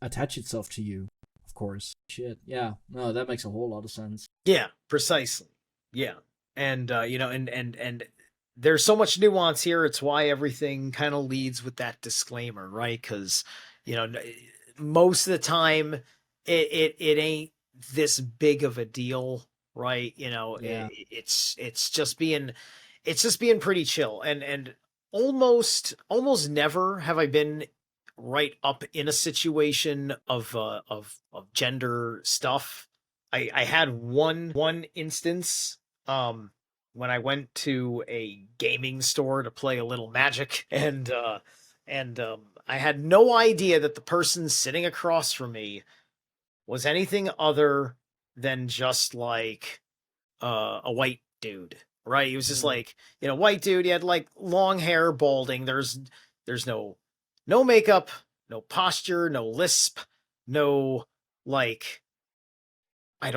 attach itself to you, of course. Shit, yeah. No, that makes a whole lot of sense. Yeah, precisely. Yeah. And and there's so much nuance here. It's why everything kind of leads with that disclaimer, right? Because most of the time it ain't this big of a deal, right? Yeah. It's just being pretty chill, and almost never have I been right up in a situation of gender stuff. I had one instance when I went to a gaming store to play a little Magic, and I had no idea that the person sitting across from me was anything other than just like a white dude, right? He was just like, white dude. He had like long hair, balding. There's no makeup, no posture, no lisp, no like I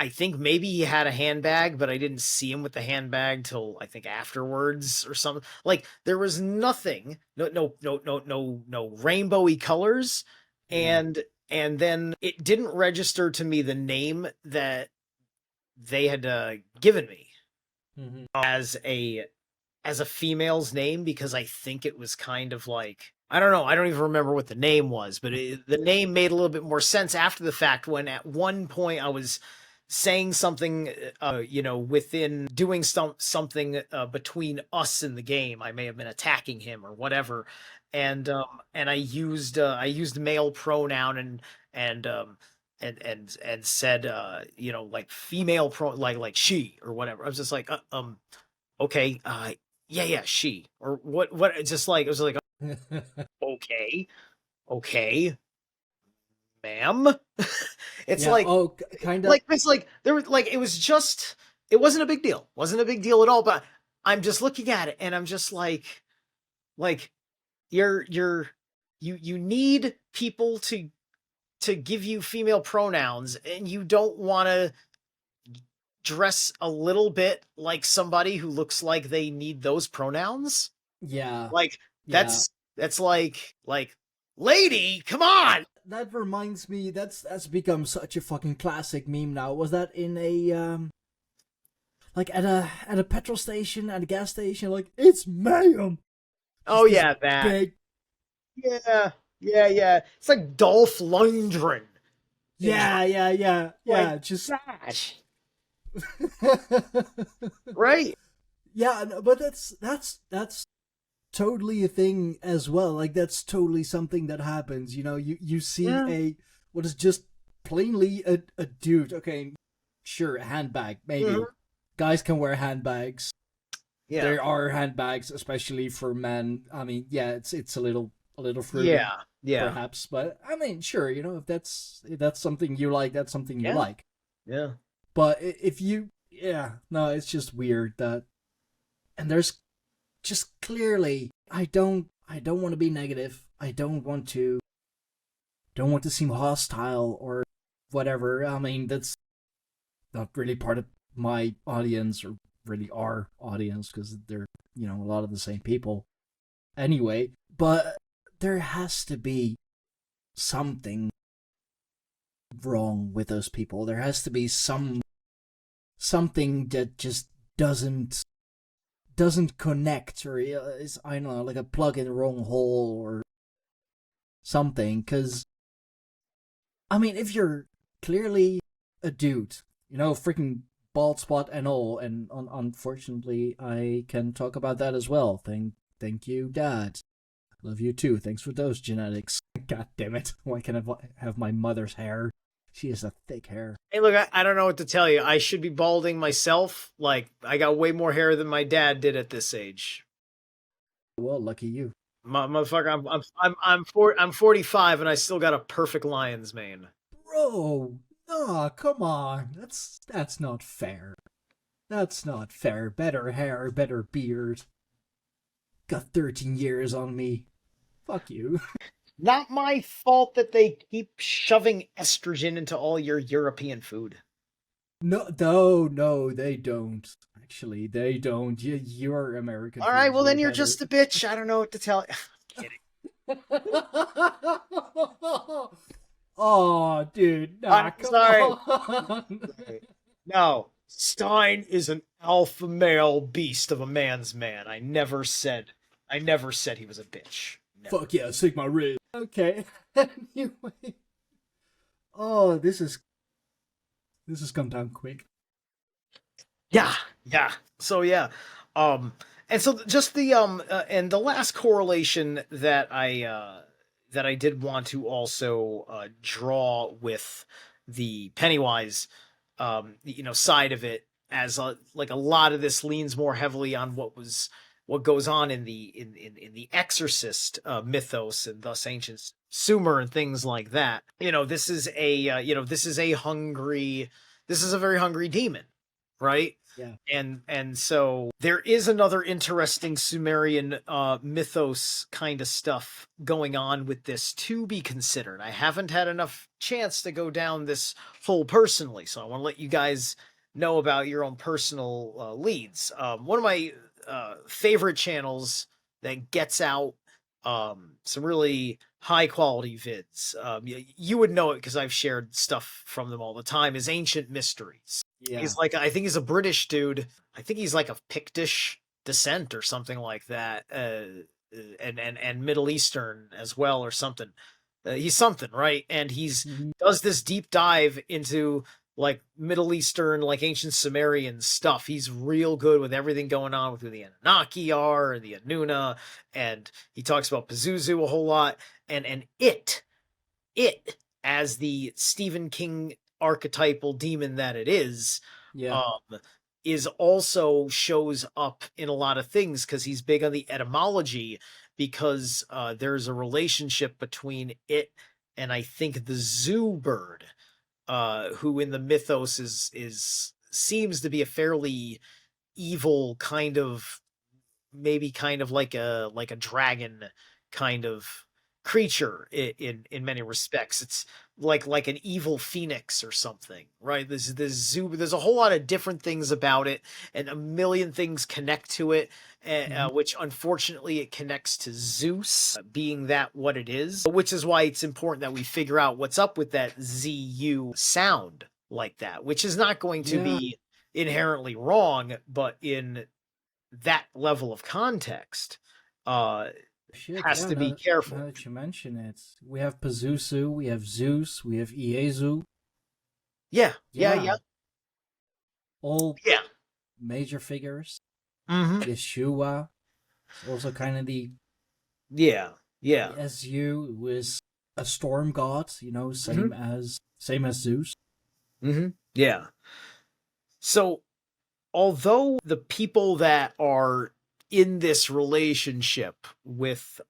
think maybe he had a handbag, but I didn't see him with the handbag till I think afterwards or something. Like there was nothing, no rainbowy colors. Yeah. And then it didn't register to me the name that they had given me Mm-hmm. as a female's name, because I think it was kind of like, I don't know, I don't even remember what the name was, but the name made a little bit more sense after the fact, when at one point I was saying something within doing something between us in the game. I may have been attacking him or whatever, and I used male pronoun, and said like female like she or whatever. I was just like okay, yeah, she, or what, it's just like, it was like, okay, okay, ma'am. It's Yeah. like, Oh, kind of. it's like there was like, it wasn't a big deal, wasn't a big deal at all, but I'm just looking at it and I'm just like you need people to give you female pronouns, and you don't want to dress a little bit like somebody who looks like they need those pronouns. Yeah. Like Yeah. that's like lady, come on. That reminds me. That's become such a fucking classic meme now. Was that in a like at a petrol station, at a gas station? Like, it's ma'am. Oh Just this yeah, that. big. Yeah. It's like Dolph Lundgren in Yeah. like, Just. gosh, right? Yeah, no, but that's totally a thing as well. Like, that's totally something that happens. You see Yeah. what is just plainly a dude. Okay, sure, a handbag, maybe. Mhm. Guys can wear handbags. Yeah. There are handbags, especially for men. I mean, yeah, it's a little fruity, Yeah. perhaps, but I mean, sure, if that's something you like, that's something you Yeah. like. Yeah. But if you, yeah, no, it's just weird that, and there's just clearly, I don't want to be negative. I don't want to seem hostile or whatever. I mean, that's not really part of my audience, or really our audience, because they're a lot of the same people anyway. But there has to be something wrong with those people. There has to be something that just doesn't connect, or is, I don't know, like a plug in the wrong hole or something. Because I mean, if you're clearly a dude, freaking bald spot and all, and unfortunately, I can talk about that as well. Thank you, Dad. Love you too. Thanks for those genetics. God damn it! Why can't I have my mother's hair? She has a thick hair. Hey, look, I don't know what to tell you. I should be balding myself. Like, I got way more hair than my dad did at this age. Well, lucky you. Motherfucker, I'm 45 and I still got a perfect lion's mane. Bro, nah, come on. That's not fair. That's not fair. Better hair, better beard. Got 13 years on me. Fuck you. Not my fault that they keep shoving estrogen into all your European food. No, they don't. Actually, they don't. Your American. All right, well then you're better. just a bitch. I don't know what to tell you. Kidding. Oh, dude, nah, I'm come sorry. on. No, Stein is an alpha male beast of a man's man. I never said he was a bitch. Never. Fuck yeah, Sigma Riz. Okay. Anyway. Oh, this has come down quick. Yeah. So yeah, and so just the and the last correlation that I did want to also draw with the Pennywise, side of it, as like a lot of this leans more heavily on what goes on in the Exorcist mythos, and thus ancient Sumer and things like that. This is a very hungry demon, right? Yeah. And so there is another interesting Sumerian mythos kind of stuff going on with this to be considered. I haven't had enough chance to go down this hole personally, so I want to let you guys know about your own personal leads. One of my favorite channels that gets out some really high quality vids, you would know it because I've shared stuff from them all the time, is Ancient Mysteries. Yeah. I think he's a British dude. I think he's like of Pictish descent or something like that, and Middle Eastern as well or something. He's something, right? And he's does this deep dive into like Middle Eastern, like ancient Sumerian stuff. He's real good with everything going on with who the Anunnaki are, and the Anuna, and he talks about Pazuzu a whole lot. And it as the Stephen King archetypal demon that it is, is also shows up in a lot of things because he's big on the etymology, because there's a relationship between it and I think the zoo bird, who in the mythos seems to be a fairly evil kind of, maybe kind of like a dragon kind of creature in many respects. It's like an evil phoenix or something, right? There's a whole lot of different things about it, and a million things connect to it, which unfortunately it connects to Zeus being that what it is, which is why it's important that we figure out what's up with that ZU sound like that, which is not going to be inherently wrong, but in that level of context, has to be careful. Now that you mention it, we have Pazuzu, we have Zeus, we have Iezu. Yeah. All major figures. Yeshua, also kind of the SU, who is a storm god, same as Zeus. Yeah. So, although the people that are in this relationship with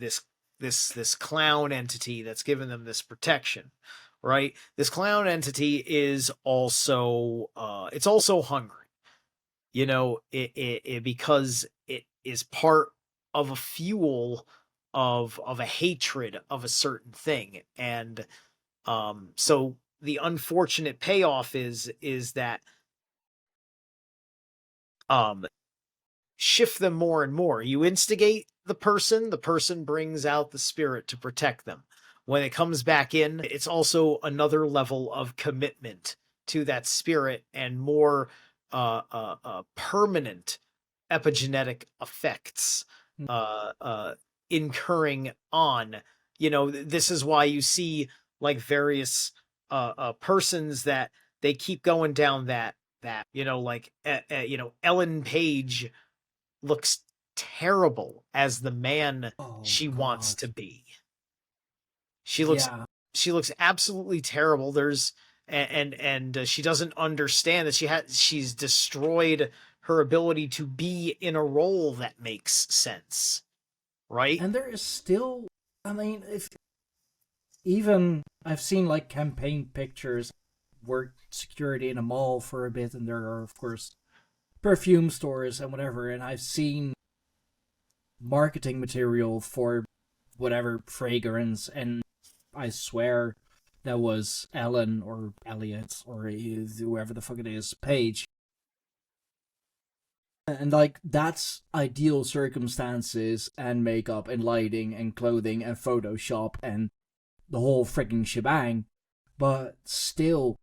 this clown entity that's given them this protection, right? This clown entity is also it's also hungry, because it is part of a fuel of a hatred of a certain thing, and so the unfortunate payoff is that shift them more and more. You instigate the person brings out the spirit to protect them. When it comes back in, it's also another level of commitment to that spirit and more permanent epigenetic effects incurring on. This is why you see like various persons that they keep going down that that, Ellen Page looks terrible as the man Oh she wants God. to be. She looks Yeah. she looks absolutely terrible. There's and she doesn't understand that she's destroyed her ability to be in a role that makes sense, right? And there is still, I mean, if even I've seen like campaign pictures, worked security in a mall for a bit, and there are of course perfume stores and whatever, and I've seen marketing material for whatever fragrance, and I swear that was Ellen or Elliot or whoever the fuck it is, Paige. And like that's ideal circumstances and makeup and lighting and clothing and Photoshop and the whole freaking shebang. But still,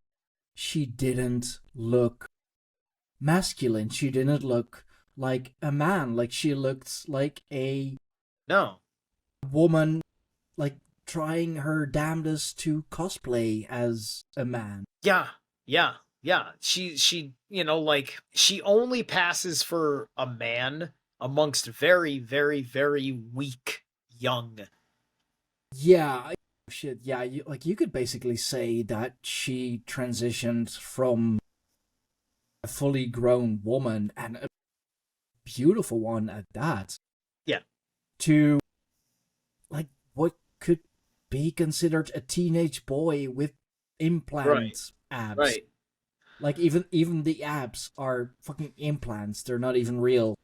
she didn't look masculine. She didn't look like a man. Like she looked like a No. woman, like trying her damnedest to cosplay as a man. Yeah. Yeah. Yeah. She only passes for a man amongst very, very, very weak young. Yeah, shit. Yeah, you could basically say that she transitioned from a fully grown woman and a beautiful one at that Yeah. to like what could be considered a teenage boy with Right. implant abs. Right. Like even the abs are fucking implants. They're not even real.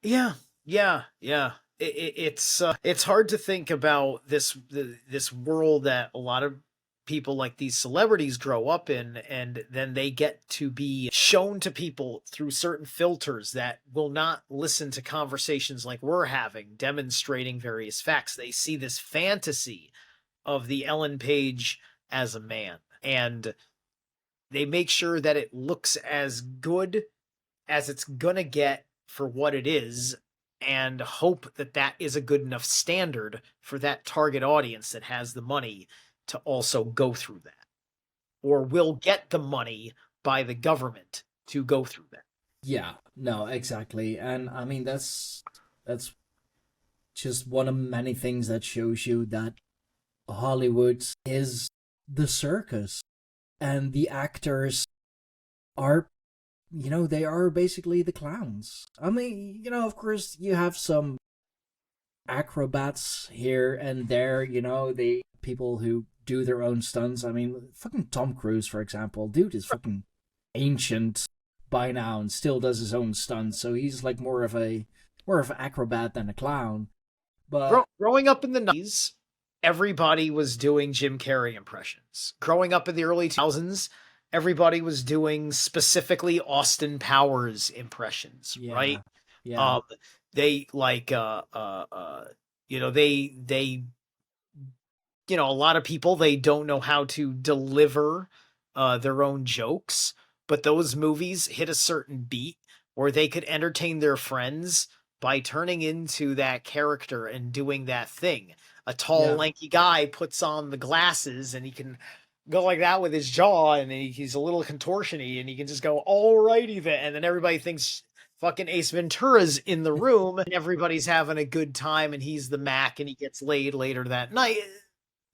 Yeah, yeah, yeah. It's hard to think about this world that a lot of people like these celebrities grow up in, and then they get to be shown to people through certain filters that will not listen to conversations like we're having, demonstrating various facts. They see this fantasy of the Ellen Page as a man, and they make sure that it looks as good as it's gonna get for what it is, and hope that that is a good enough standard for that target audience that has the money to also go through that, or will get the money by the government to go through that. Yeah, no, exactly. And I mean that's just one of many things that shows you that Hollywood is the circus and the actors are, they are basically the clowns. I mean, of course you have some acrobats here and there, the people who do their own stunts. I mean, fucking Tom Cruise, for example. Dude is fucking ancient by now and still does his own stunts, so he's like more of an acrobat than a clown. But Growing up in the 90s, everybody was doing Jim Carrey impressions. Growing up in the early 2000s, everybody was doing specifically Austin Powers impressions, right? yeah, yeah, Um, they like they a lot of people, they don't know how to deliver their own jokes, but those movies hit a certain beat where they could entertain their friends by turning into that character and doing that thing. A tall, yeah. lanky guy puts on the glasses and he can go like that with his jaw, and he's a little contortiony, and he can just go, alrighty then. And then everybody thinks fucking Ace Ventura's in the room, and everybody's having a good time, and he's the Mac, and he gets laid later that night.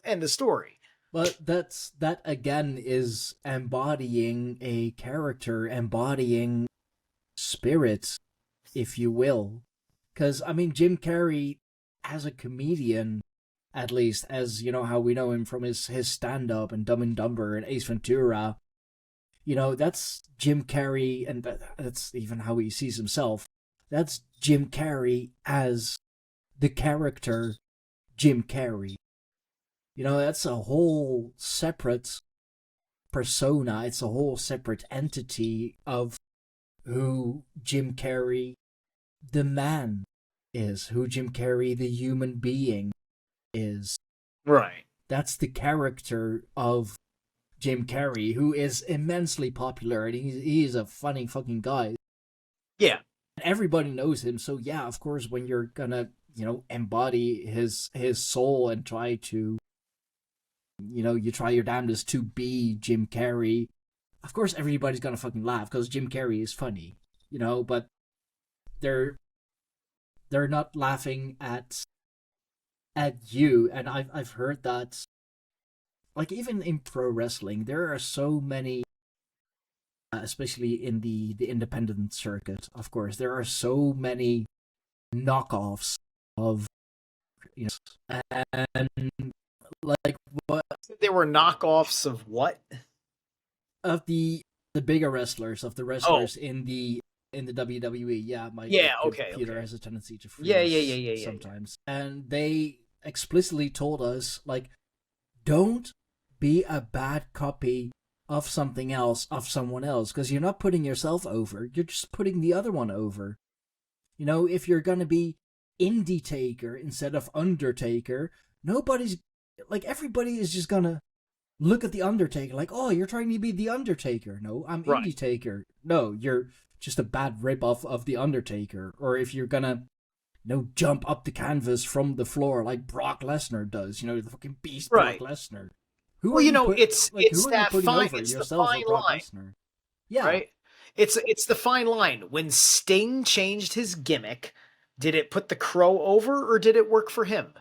End of story. But that again is embodying a character, embodying spirit, if you will. Because I mean, Jim Carrey as a comedian, at least as how we know him from his stand up and Dumb and Dumber and Ace Ventura. That's Jim Carrey, and that's even how he sees himself. That's Jim Carrey as the character Jim Carrey. That's a whole separate persona. It's a whole separate entity of who Jim Carrey, the man, is, who Jim Carrey, the human being, is. Right. That's the character of Jim Carrey, who is immensely popular, and he's a funny fucking guy. Yeah. Everybody knows him, so yeah, of course, when you're gonna, embody his soul and try to, you try your damnedest to be Jim Carrey, of course everybody's gonna fucking laugh because Jim Carrey is funny, but they're they're not laughing at you. And I've heard that, like, even in pro wrestling, there are so many, especially in the independent circuit. Of course, there are so many knockoffs of, and like what They were knockoffs of what? of the bigger wrestlers, of the Oh, wrestlers in the WWE. Yeah, my yeah. Okay. computer has a tendency to Yeah. Yeah. freeze Yeah. Yeah. Yeah. Yeah. sometimes, and they explicitly told us, like, don't be a bad copy of something else, of someone else, because you're not putting yourself over, you're just putting the other one over. If you're gonna be Indie Taker instead of Undertaker, nobody's, like, everybody is just gonna look at the Undertaker like, oh, you're trying to be the Undertaker. No, I'm Right. Indie Taker. No, you're just a bad ripoff of the Undertaker. Or if you're gonna, jump up the canvas from the floor like Brock Lesnar does, the fucking beast Brock Right. Lesnar. Who Well, are you it's who are you that putting fine. over, It's the yourself or fine Brock line, Lesnar? Yeah, right? It's the fine line. When Sting changed his gimmick, did it put the Crow over, or did it work for him?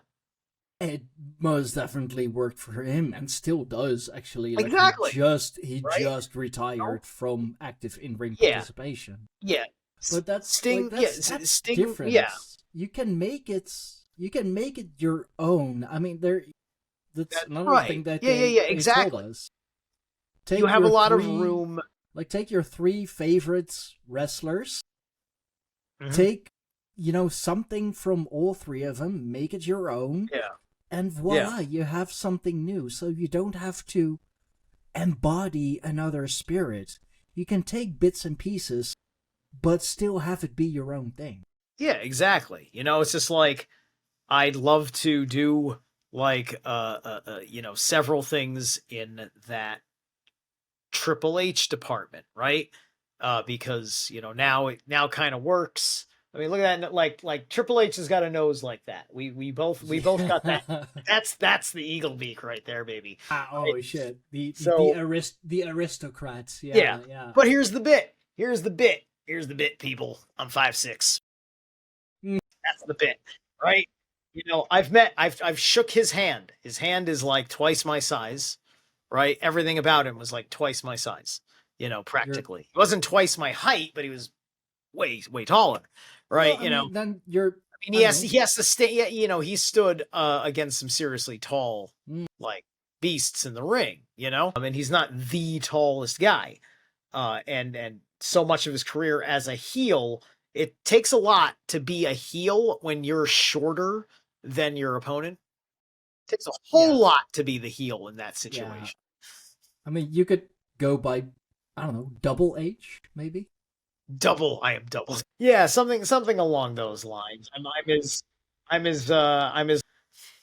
it most definitely worked for him and still does, actually. Like, Exactly. he Right? just retired from active in-ring Yeah. participation. Yeah. But that's Sting. like, that's Sting. different. Yeah. You can make it your own. I mean, that's That's another right. thing that Yeah. Yeah. Yeah. they Exactly. told us. You have a lot of three, room. like, take your three favorite wrestlers, Mhm. take, something from all three of them, make it your own, Yeah. and voila, you have something new. So you don't have to embody another spirit. You can take bits and pieces, but still have it be your own thing. Yeah. Exactly. It's just like, I'd love to do, like, several things in that Triple H department, right? Because now it now kind of works. I mean, look at that. Like Triple H has got a nose like that. We both got that. That's the eagle beak right there, baby. Oh shit! So The aristocrats. yeah, Yeah. but here's the bit. People. I'm 5'6". Mm. That's the bit, right? I've shook his hand. His hand is like twice my size, right? Everything about him was like twice my size, practically. He wasn't twice my height, but he was way taller, right? Well, I mean, then you're. I mean, he has to stay. Yeah, he stood against some seriously tall, like, beasts in the ring. I mean, he's not the tallest guy, and so much of his career as a heel, it takes a lot to be a heel when you're shorter than your opponent. It takes a whole lot to be the heel in that situation. Yeah. I mean, you could go by, I don't know, Double H, maybe. I am double. Yeah, something along those lines. I'm as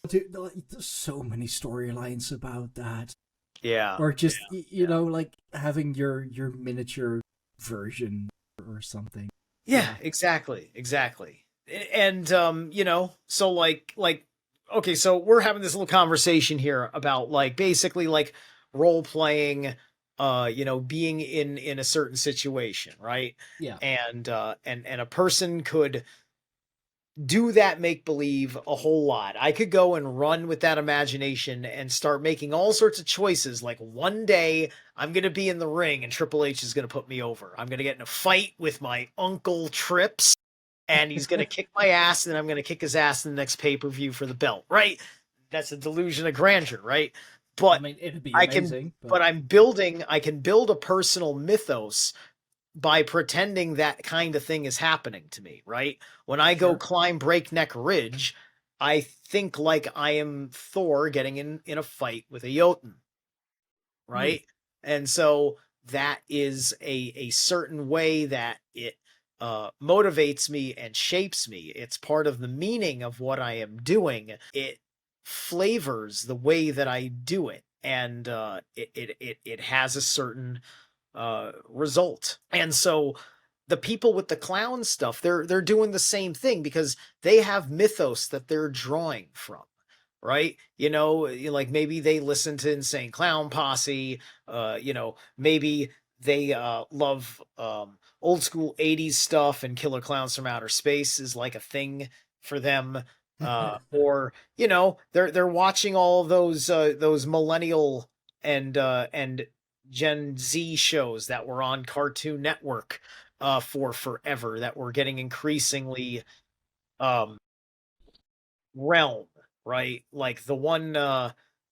Dude, there's so many storylines about that. yeah. Or just like having your miniature version or something. Yeah, exactly. And so like okay, so we're having this little conversation here about, like, basically, like, role playing, being in a certain situation, right? Yeah. And a person could do that make believe a whole lot. I could go and run with that imagination and start making all sorts of choices. Like, one day I'm going to be in the ring and Triple H is going to put me over. I'm going to get in a fight with my uncle Trips, and he's going to kick my ass, and I'm going to kick his ass in the next pay-per-view for the belt, right? That's a delusion of grandeur, right? But I mean, it'd be amazing. But I can build a personal mythos by pretending that kind of thing is happening to me, right? When I go climb Breakneck Ridge, I think like I am Thor getting in a fight with a Jotun, right? And so that is a certain way that it motivates me and shapes me. It's part of the meaning of what I am doing. It flavors the way that I do it, and it has a certain result. And so the people with the clown stuff, they're doing the same thing because they have mythos that they're drawing from, right? Like, maybe they listen to Insane Clown Posse, maybe they love old school 80s stuff, and Killer Clowns from Outer Space is like a thing for them. Or they're watching all those millennial and Gen Z shows that were on Cartoon Network for forever, that were getting increasingly um realm, right? Like the one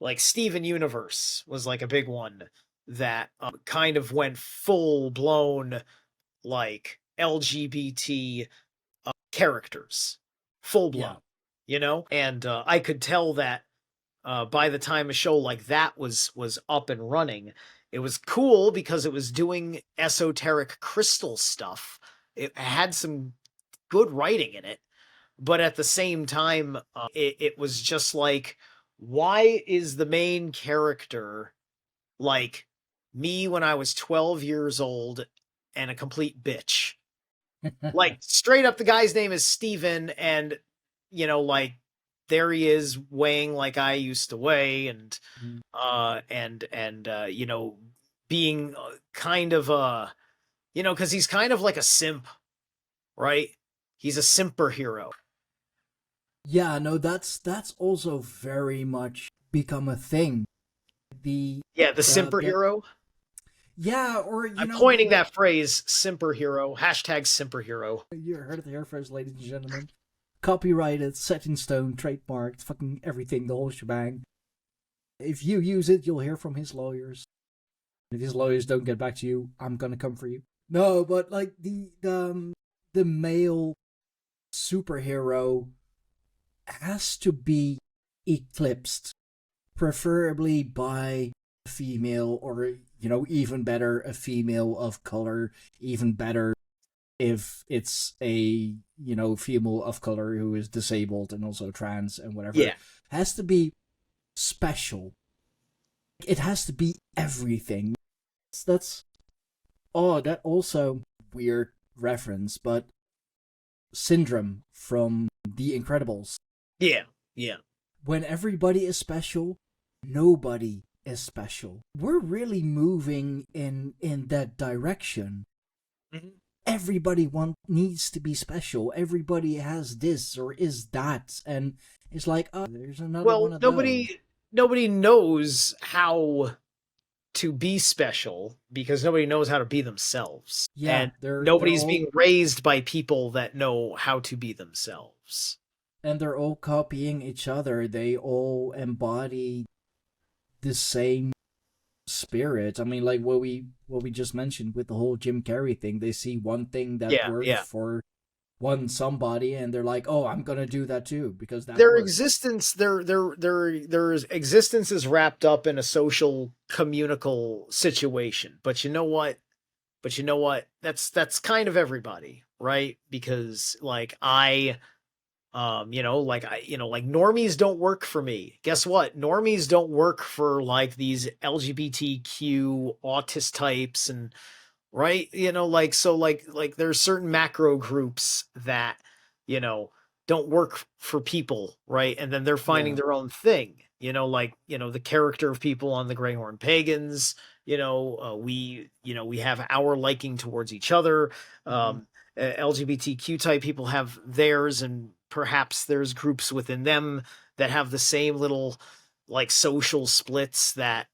like Steven Universe was like a big one that kind of went full blown like LGBT characters, full blown, Yeah. and I could tell that by the time a show like that was up and running, it was cool because it was doing esoteric crystal stuff. It had some good writing in it, but at the same time, it was just like, why is the main character like me when I was 12 years old and a complete bitch? Like, straight up, the guy's name is Steven, and like, there he is weighing like I used to weigh, and Mm. being kind of because he's kind of like a simp, right? He's a simper hero. Yeah, no, that's also very much become a thing. The Yeah, the simper the hero. yeah, or I'm the coining like that phrase, simper hero, hashtag simper hero. you heard it here first, ladies and gentlemen. Copyrighted, set in stone, trademarked, fucking everything, the whole shebang. If you use it, you'll hear from his lawyers. If his lawyers don't get back to you, I'm gonna come for you. No, but like the male superhero has to be eclipsed, preferably by a female, or even better, a female of color. Even better if it's a female of color who is disabled and also trans and whatever. Yeah. Has to be special. It has to be everything. That's oh, that also weird reference, but Syndrome from The Incredibles. Yeah. Yeah. When everybody is special, nobody is special. We're really moving in that direction. Mm-hmm. Everybody needs to be special. Everybody has this or is that, and it's like, oh, there's another one Well, of those. nobody knows how to be special because nobody knows how to be themselves. Yeah, And they're nobody's all being raised by people that know how to be themselves. and they're all copying each other. They all embody the same spirit. I mean, like what we just mentioned with the whole Jim Carrey thing. They see one thing that Yeah, worked yeah. for one somebody, and they're like, "Oh, I'm gonna do that too because that Their worked." existence, their existence is wrapped up in a social communical situation. But you know what? That's kind of everybody, right? Because like like normies don't work for me. Guess what? Normies don't work for like these LGBTQ autist types, and right, like there's certain macro groups that you know don't work for people, right? And then they're finding Yeah. their own thing, like the character of people on the Greyhorn Pagans. We have our liking towards each other. Mm-hmm. LGBTQ type people have theirs, and perhaps there's groups within them that have the same little like social splits that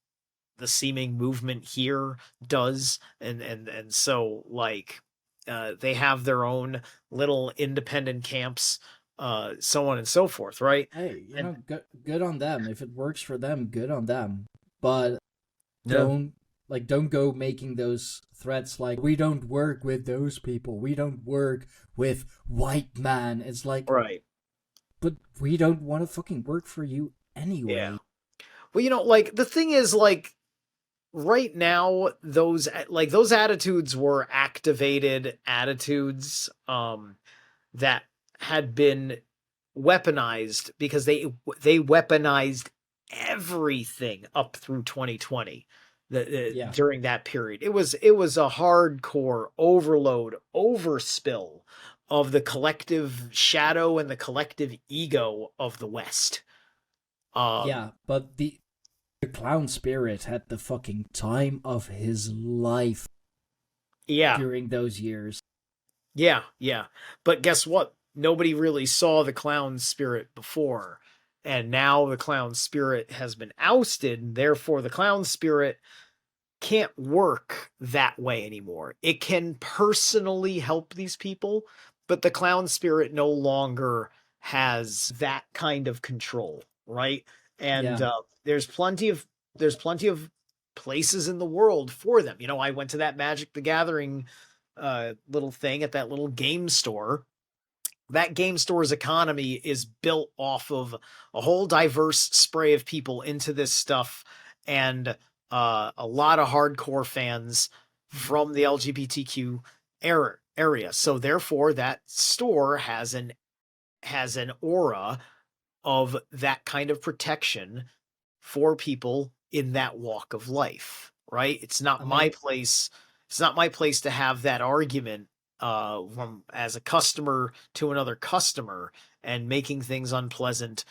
the seeming movement here does, and so like they have their own little independent camps, so on and so forth, right? Hey, And good on them. If it works for them, good on them. But yeah, don't go making those threats like we don't work with those people. We don't work with white man. It's like, right, but we don't want to fucking work for you yeah. anyway. Well, like the thing is, like right now, those attitudes were activated attitudes that had been weaponized because they weaponized everything up through 2020. Yeah. During that period, it was a hardcore overload, overspill of the collective shadow and the collective ego of the West. Yeah, but the clown spirit had the fucking time of his life. Yeah. during those years. Yeah, yeah. But guess what? Nobody really saw the clown spirit before. And now the clown spirit has been ousted, and therefore the clown spirit can't work that way anymore. It can personally help these people, but the clown spirit no longer has that kind of control, right? And Yeah. there's plenty of places in the world for them. You know, I went to that Magic the Gathering little thing at that little game store. That game store's economy is built off of a whole diverse spray of people into this stuff, and a lot of hardcore fans from the LGBTQ area. So therefore, that store has an aura of that kind of protection for people in that walk of life, right? It's not I my mean, place. It's not my place to have that argument from as a customer to another customer and making things unpleasant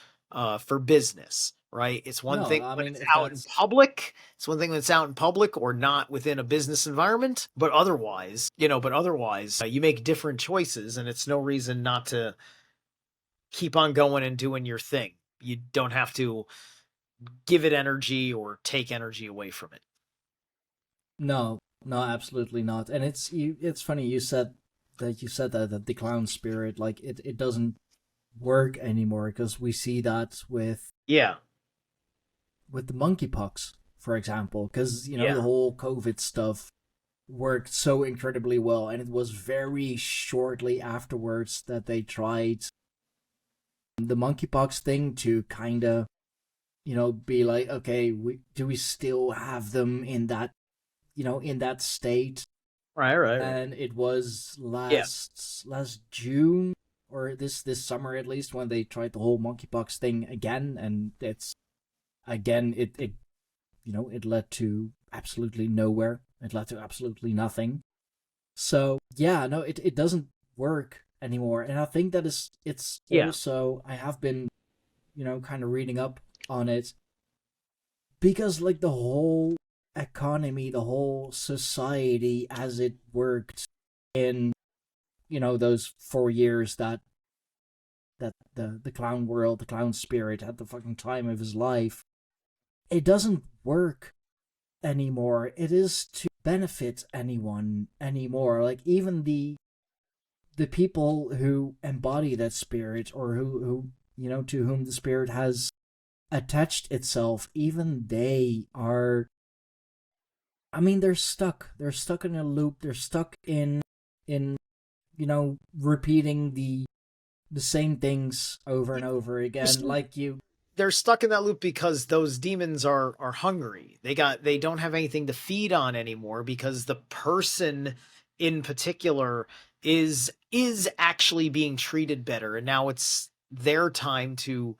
for business, right? It's one no, thing I when mean, it's if out in that's, public. It's one thing when it's out in public or not within a business environment. But otherwise, you make different choices, and it's no reason not to keep on going and doing your thing. You don't have to give it energy or take energy away from it. no, no, absolutely not. And it's funny you said that the clown spirit, like it doesn't work anymore, because we see that Yeah, with the monkeypox, for example, because yeah, the whole COVID stuff worked so incredibly well, and it was very shortly afterwards that they tried the monkeypox thing to kind of be like, okay, we still have them in that in that state. right, right, right. And it was Yeah, last June, or this summer at least, when they tried the whole monkeypox thing again, and it's again it led to absolutely nowhere. It led to absolutely nothing. So yeah, no, it doesn't work anymore, and I think that it's yeah, also, I have been kind of reading up on it, because like the whole economy, the whole society as it worked in those 4 years that the clown world, the clown spirit had the fucking time of his life, it doesn't work anymore. It is to benefit anyone anymore. Like even the people who embody that spirit, or who to whom the spirit has attached itself, even they are, I mean, they're stuck in a loop. They're stuck in repeating the same things over and over again, they're, like you. they're stuck in that loop because those demons are hungry. They don't have anything to feed on anymore because the person in particular is actually being treated better, and now it's their time to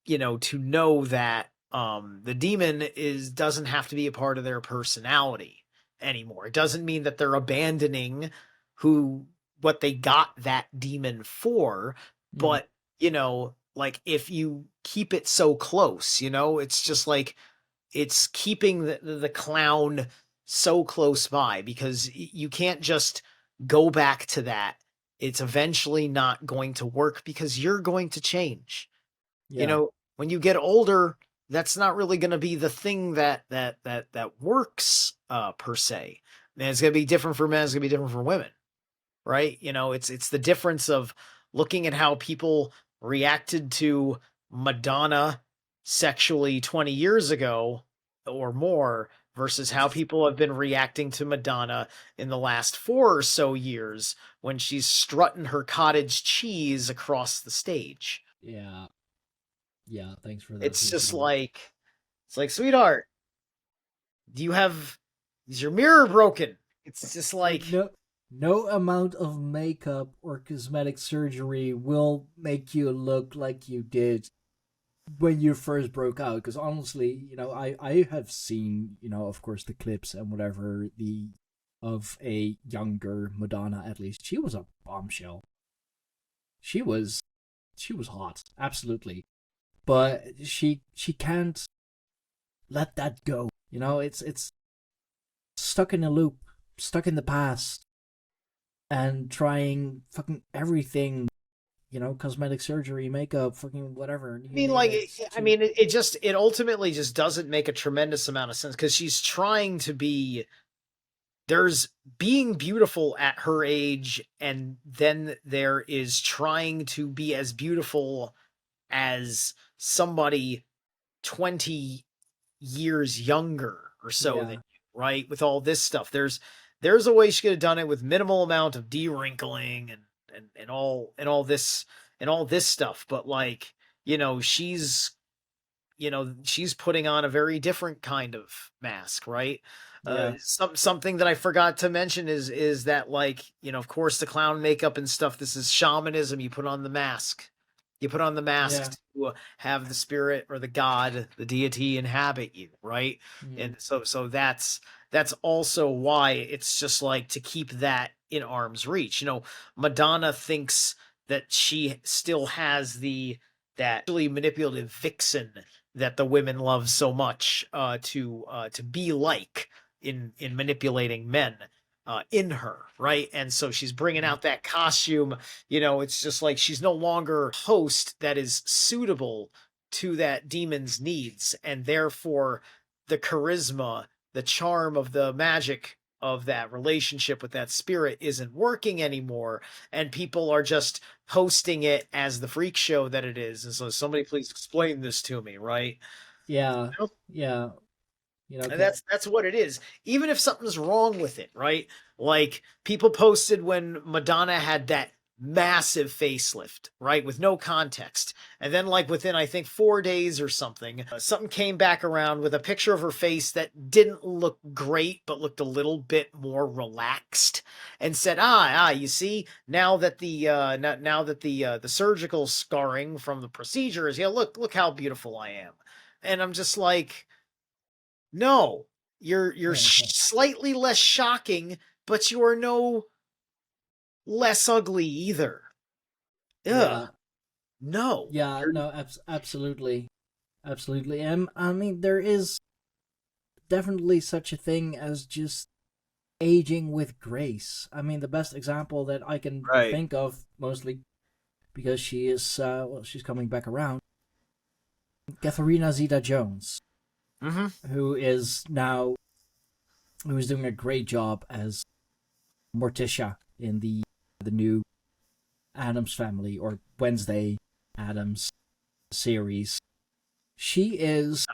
know that the demon is doesn't have to be a part of their personality anymore. It doesn't mean that they're abandoning who what they got that demon for, Mm, but like if you keep it so close, it's just like it's keeping the clown so close by because you can't just go back to that. It's eventually not going to work because you're going to change. yeah, When you get older, that's not really going to be the thing that works per se. And it's going to be different for men, it's going to be different for women, right? It's the difference of looking at how people reacted to Madonna sexually 20 years ago or more versus how people have been reacting to Madonna in the last 4 or so years when she's strutting her cottage cheese across the stage. yeah, yeah. Thanks for that It's just visual. like it's like, sweetheart, do you have is your mirror broken? It's just Like like, no amount of makeup or cosmetic surgery will make you look like you did when you first broke out. Because honestly, I have seen, of course, the clips and whatever, the of a younger Madonna. At least she was a bombshell. She was she was hot, absolutely. But she can't let that go. It's stuck in a loop. stuck in the past and trying fucking everything, cosmetic surgery, makeup, fucking whatever, I you mean, name like, it. I mean, it ultimately just doesn't make a tremendous amount of sense because she's trying to be. There's being beautiful at her age, and then there is trying to be as beautiful as somebody 20 years younger or so than Yeah, you, right? With all this stuff. There's a way she could have done it with minimal amount of de-wrinkling and all this stuff. But like, she's she's putting on a very different kind of mask, right? yeah, Something that I forgot to mention is that, like, of course, the clown makeup and stuff. This is shamanism. You put on the mask. You put on the yeah. mask to have the spirit or the god, the deity, inhabit you, right? Mm. And so that's also why it's just like to keep that in arm's reach. Madonna thinks that she still has that really manipulative vixen that the women love so much to be like in manipulating men in her, right? And so she's bringing Mm. out that costume. It's just like she's no longer a host that is suitable to that demon's needs, and therefore the charisma, the charm of the magic of that relationship with that spirit isn't working anymore, and people are just hosting it as the freak show that it is. And so somebody please explain this to me, right? Yeah, You know? yeah, And that's what it is. Even if something's wrong with it, right? Like people posted when Madonna had that massive facelift, right? With no context. And then like within I think 4 days or something, something came back around with a picture of her face that didn't look great but looked a little bit more relaxed, and said, you see, now that the surgical scarring from the procedure is, look how beautiful I am. And I'm just like, no, you're slightly less shocking, but you are no less ugly either. Ugh, yeah, no. yeah. You're No, absolutely, absolutely. I mean, there is definitely such a thing as just aging with grace. I mean, the best example that I can right. think of, mostly because she is, she's coming back around. Katharina Zeta-Jones, Mm-hmm. who is now, who is doing a great job as Morticia in the new Adams Family, or Wednesday Adams series. She is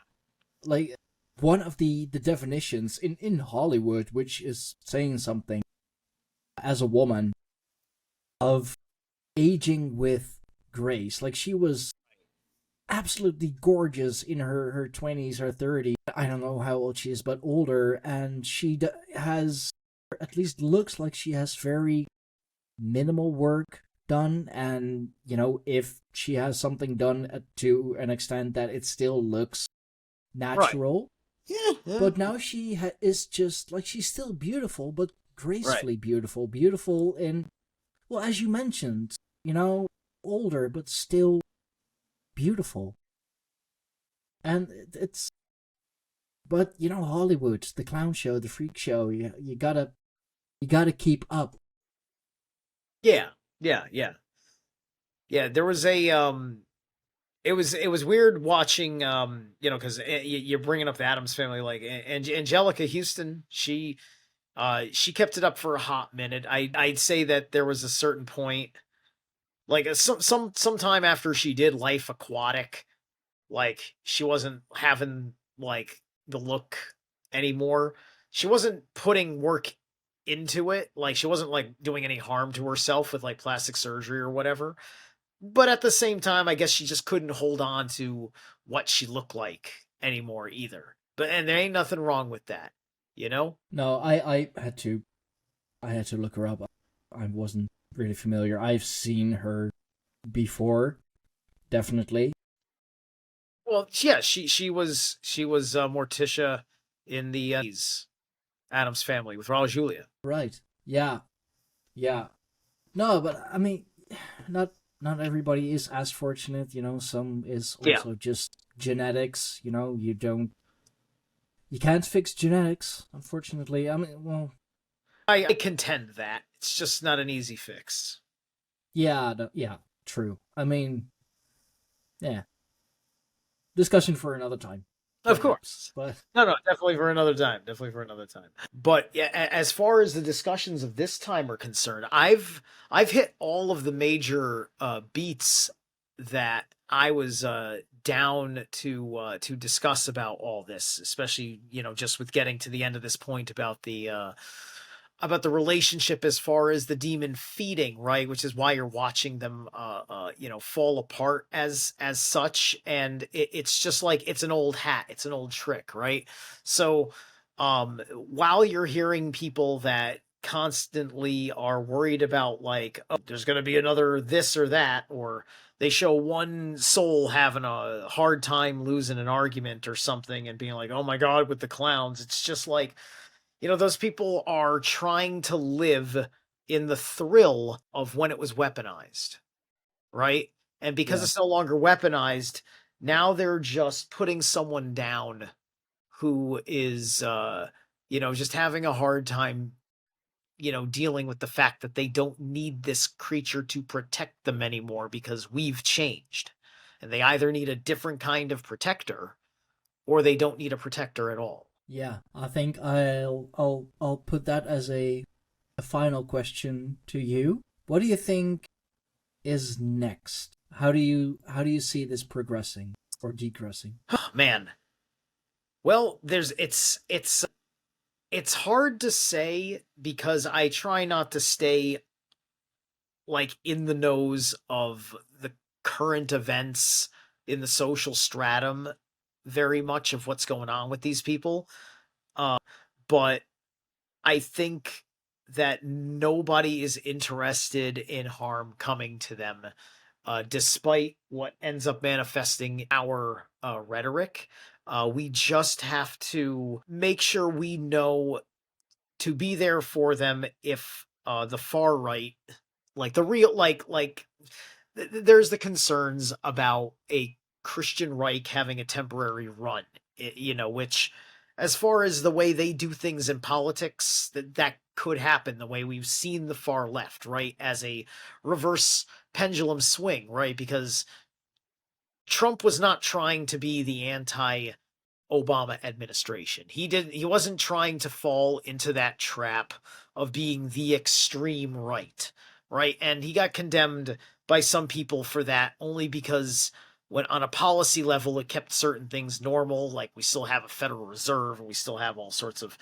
like one of the definitions in Hollywood, which is saying something, as a woman, of aging with grace. Like, she was absolutely gorgeous in her 20s or 30s. I don't know how old she is, but older, and she has, or at least looks like she has, very minimal work done. And if she has something done to an extent that it still looks Right. natural. Yeah, yeah. But now she is just like, she's still beautiful, but Right. gracefully beautiful. Beautiful in, well, as you mentioned, older, but still beautiful. And it's, but Hollywood, the clown show, the freak show, you gotta keep up. Yeah. Yeah. Yeah. Yeah. There was a it was weird watching because you're bringing up the Adams Family, like, and Angelica Houston, she kept it up for a hot minute. I'd say that there was a certain point, like sometime after she did Life Aquatic, like she wasn't having like the look anymore. She wasn't putting work into it. Like she wasn't like doing any harm to herself with like plastic surgery or whatever. But at the same time, I guess she just couldn't hold on to what she looked like anymore either. But and there ain't nothing wrong with that, you know? No, I had to look her up. I wasn't really familiar. I've seen her before, definitely. Well, yeah, she was Morticia in the Adams Family with Raul Julia. Right. Yeah. Yeah. No, but I mean, not not everybody is as fortunate. Some is Yeah. also just genetics. You can't fix genetics, unfortunately. I mean, well, I contend that it's just not an easy fix. Yeah, yeah, true. I mean, yeah, discussion for another time, Of perhaps. course. But No, definitely for another time. Definitely for another time. But yeah, as far as the discussions of this time are concerned, I've hit all of the major beats that I was down to discuss about all this, especially, just with getting to the end of this point about the relationship as far as the demon feeding, right? Which is why you're watching them, fall apart as such. And it's just like, it's an old hat, it's an old trick, right? So, while you're hearing people that constantly are worried about, like, oh, there's going to be another this or that, or they show one soul having a hard time losing an argument or something and being like, oh my God, with the clowns, it's just like, those people are trying to live in the thrill of when it was weaponized, right? And because yeah, it's no longer weaponized, now they're just putting someone down who is, just having a hard time, dealing with the fact that they don't need this creature to protect them anymore because we've changed. And they either need a different kind of protector or they don't need a protector at all. yeah. I think I'll put that as a final question to you. What do you think is next? How do you see this progressing or degressing? Man. Well, it's hard to say because I try not to stay like in the nose of the current events in the social stratum very much of what's going on with these people. But I think that nobody is interested in harm coming to them, despite what ends up manifesting our rhetoric. We just have to make sure we know to be there for them if the far right, like the real, there's the concerns about a Christian Reich having a temporary run, which, as far as the way they do things in politics, that could happen the way we've seen the far left, right, as a reverse pendulum swing, right? Because Trump was not trying to be the anti Obama administration. He wasn't trying to fall into that trap of being the extreme right, right? And he got condemned by some people for that only because when on a policy level it kept certain things normal, like we still have a Federal Reserve and we still have all sorts of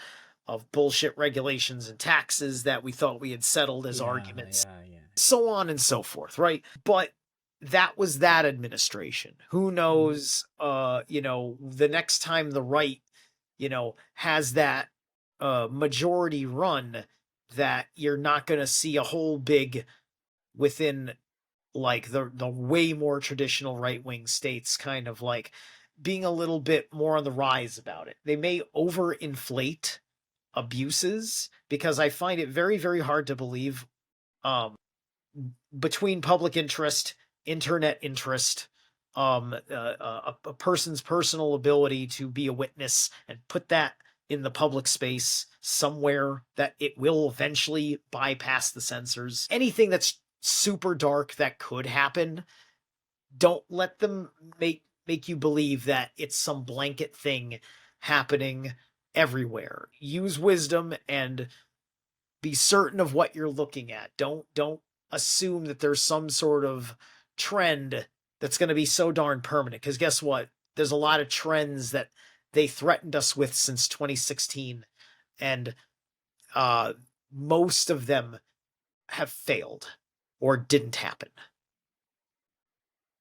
bullshit regulations and taxes that we thought we had settled as Yeah, arguments, yeah, yeah. so on and so forth, right? But that was that administration. Who Mhm. knows, the next time the right, has that majority run, that you're not going to see a whole big within like the way more traditional right-wing states kind of like being a little bit more on the rise about it. They may overinflate abuses because I find it very, very hard to believe, um between public interest, internet interest, a person's personal ability to be a witness and put that in the public space somewhere that it will eventually bypass the censors. Anything that's super dark that could happen, don't let them make you believe that it's some blanket thing happening everywhere. Use wisdom and be certain of what you're looking at. Don't assume that there's some sort of trend that's going to be so darn permanent, because guess what? There's a lot of trends that they threatened us with since 2016, and uh most of them have failed or didn't happen.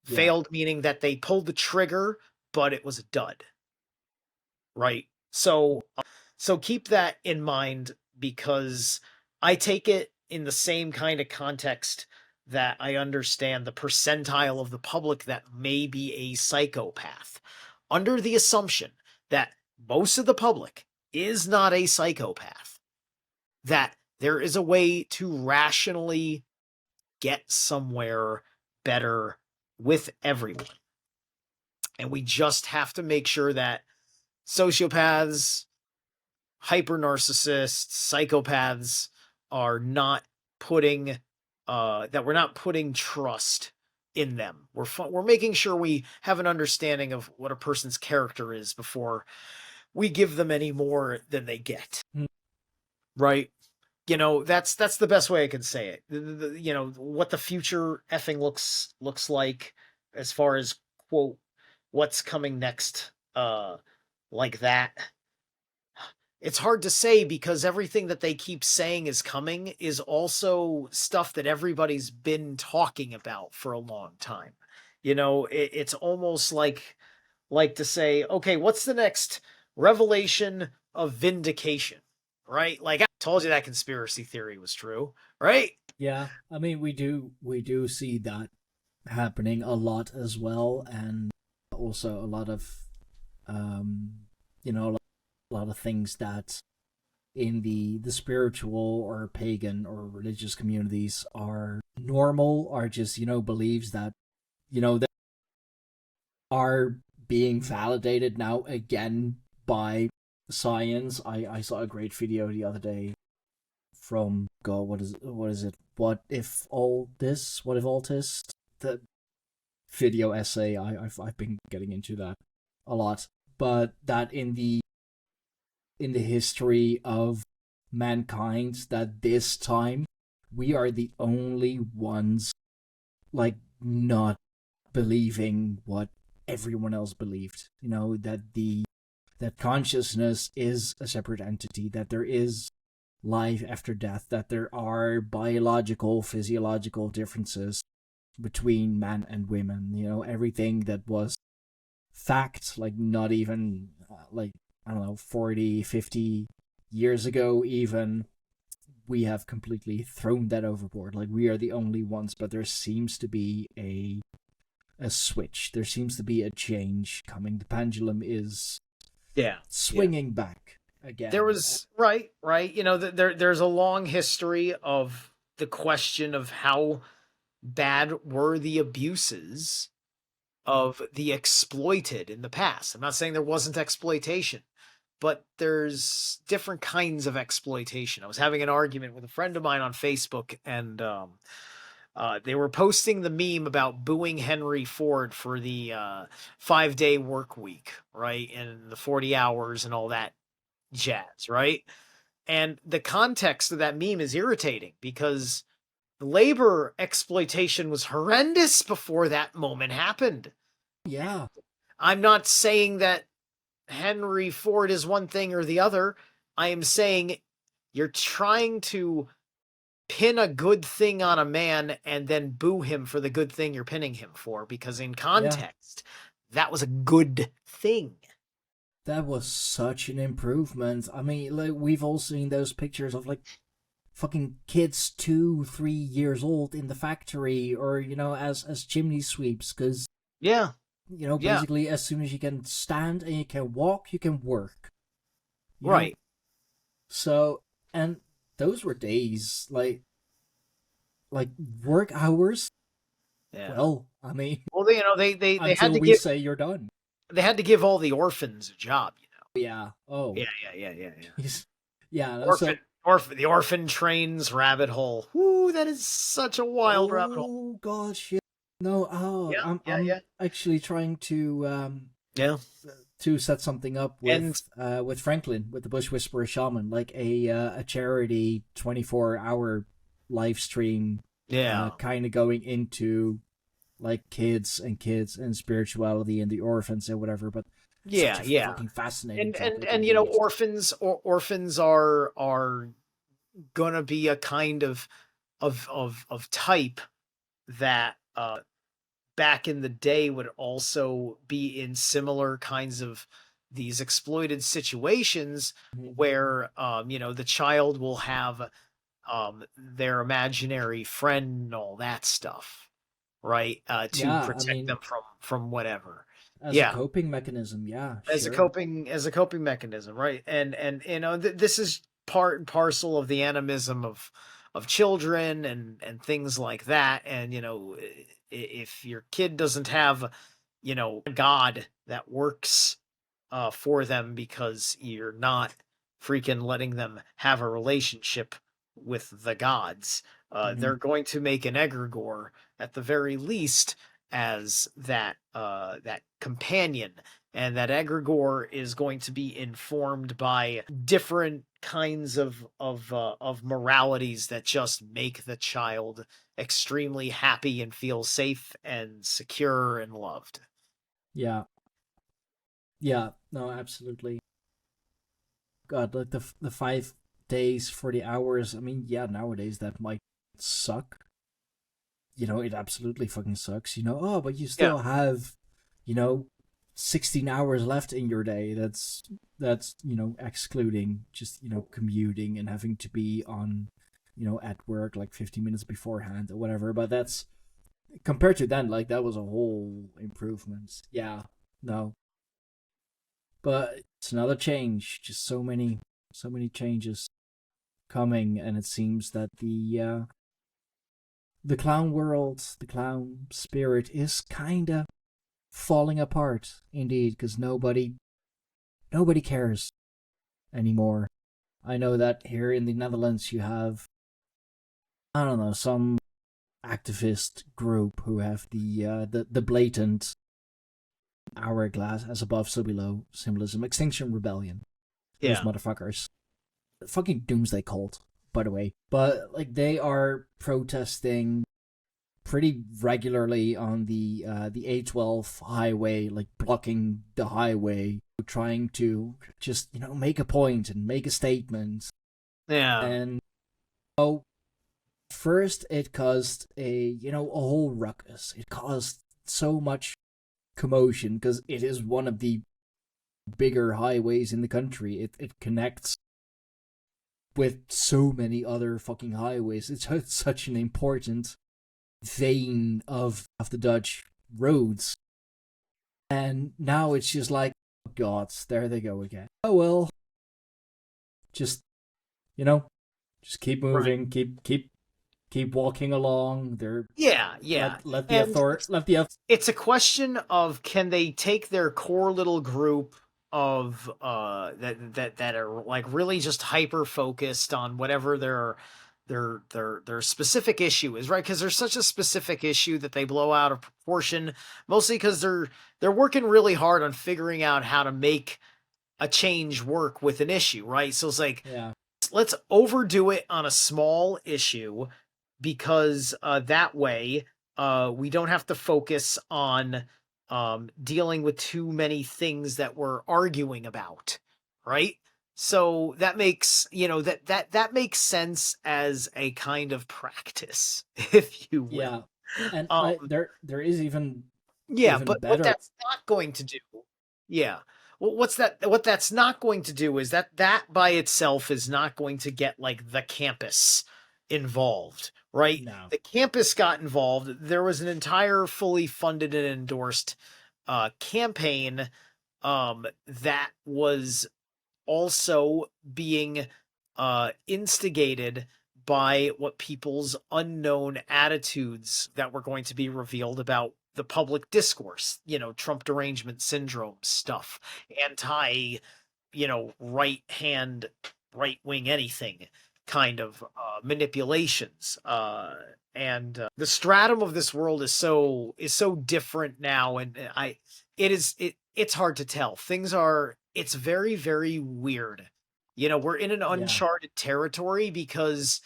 Yeah, Failed meaning that they pulled the trigger but it was a dud, right? So keep that in mind, because I take it in the same kind of context that I understand the percentile of the public that may be a psychopath, under the assumption that most of the public is not a psychopath, that there is a way to rationally get somewhere better with everyone. And we just have to make sure that sociopaths, hyper narcissists, psychopaths, are not putting that we're not putting trust in them. We're making sure we have an understanding of what a person's character is before we give them any more than they get. Mm. Right? You know, that's the best way I can say it. You know, what the future effing looks like as far as quote what's coming next like that. It's hard to say because everything that they keep saying is coming is also stuff that everybody's been talking about for a long time. You know, it's almost like to say, okay, what's the next revelation of vindication? Right? Like I told you that conspiracy theory was true, right? Yeah, I mean we do see that happening a lot as well, and also a lot of um a lot of things that in the spiritual or pagan or religious communities are normal, are just beliefs that that are being validated now again by science. I saw a great video the other day from God. What is it? What if all this? The video essay. I've been getting into that a lot, but that in the history of mankind, that this time we are the only ones like not believing what everyone else believed. That consciousness is a separate entity, that there is life after death, that there are biological, physiological differences between men and women. Everything that was fact, like not even like, I don't know, 40, 50 years ago, even, we have completely thrown that overboard. Like, we are the only ones, but there seems to be a switch. There seems to be a change coming. The pendulum is swinging back again. There was right. You know, there's a long history of the question of how bad were the abuses of the exploited in the past. I'm not saying there wasn't exploitation, but there's different kinds of exploitation. I was having an argument with a friend of mine on Facebook, and they were posting the meme about booing Henry Ford for the 5-day work week, right? And the 40 hours and all that jazz, right? And the context of that meme is irritating because labor exploitation was horrendous before that moment happened. Yeah. I'm not saying that Henry Ford is one thing or the other. I am saying you're trying to pin a good thing on a man and then boo him for the good thing you're pinning him for, because in context, that was a good thing. That was such an improvement. I mean, like, we've all seen those pictures of like fucking kids 2, 3 years old in the factory, or as chimney sweeps, because basically as soon as you can stand and you can walk, you can work. Right. So, and those were days like work hours. Yeah. Well, I mean, well, they had to we say you're done. They had to give all the orphans a job, Yeah. Oh. Yeah. The orphan trains rabbit hole. Whoo, that is such a wild rabbit hole. Oh god, shit. No, I'm actually trying to to set something up with Franklin, with the Bush Whisperer Shaman, like a charity 24-hour live stream. Kind of going into like kids and spirituality and the orphans and whatever, but fucking fascinating. And orphans are gonna be a kind of type that back in the day would also be in similar kinds of these exploited situations where the child will have their imaginary friend and all that stuff, right? To protect them from whatever. As a coping mechanism, as a coping mechanism, right? And this is part and parcel of the animism of children and things like that. And if your kid doesn't have a god that works for them because you're not freaking letting them have a relationship with the gods. Hmm. They're going to make an egregore at the very least as that companion, and that egregore is going to be informed by different kinds of moralities that just make the child extremely happy and feel safe and secure and loved. Yeah, yeah, no, absolutely. God, like the 5 days for the hours. I mean, yeah, nowadays that might suck. It absolutely fucking sucks. Oh, but you Yeah. still have, you know, 16 hours left in your day. That's excluding just commuting and having to be on, at work like 15 minutes beforehand or whatever. But that's compared to then, like that was a whole improvement. Yeah, no, but it's another change. Just so many changes coming, and it seems that the clown world, the clown spirit, is kind of falling apart, indeed, because nobody cares anymore. I know that here in the Netherlands, you have, I don't know, some activist group who have the blatant hourglass as above so below symbolism, Extinction Rebellion. Those Yeah. motherfuckers, fucking doomsday cult, by the way. But like they are protesting pretty regularly on the A12 highway, like blocking the highway, trying to just make a point and make a statement. Yeah. And oh, first it caused a whole ruckus. It caused so much commotion because it is one of the bigger highways in the country. It connects with so many other fucking highways. It's such an important vein of the Dutch roads. And now it's just like, oh God, there they go again. Oh well, just you know, just keep Right. moving, keep walking along. They're Yeah, yeah. let the And author let the it's a question of, can they take their core little group of that are like really just hyper focused on whatever their specific issue is, right? Because there's such a specific issue that they blow out of proportion, mostly because they're working really hard on figuring out how to make a change work with an issue, right? So it's like, yeah let's overdo it on a small issue, because that way we don't have to focus on dealing with too many things that we're arguing about, right? So that makes, that makes sense as a kind of practice, if you will. yeah, and Um, there is yeah, even but what better. that's not going to do, yeah. Well, what that's not going to do is that by itself is not going to get like the campus involved, right? No, The campus got involved. There was an entire fully funded and endorsed campaign that was also being instigated by what people's unknown attitudes that were going to be revealed about the public discourse, Trump derangement syndrome stuff, anti, right hand, right wing anything kind of manipulations. And the stratum of this world is so different now, and it's hard to tell. It's very, very weird. We're in an yeah, uncharted territory, because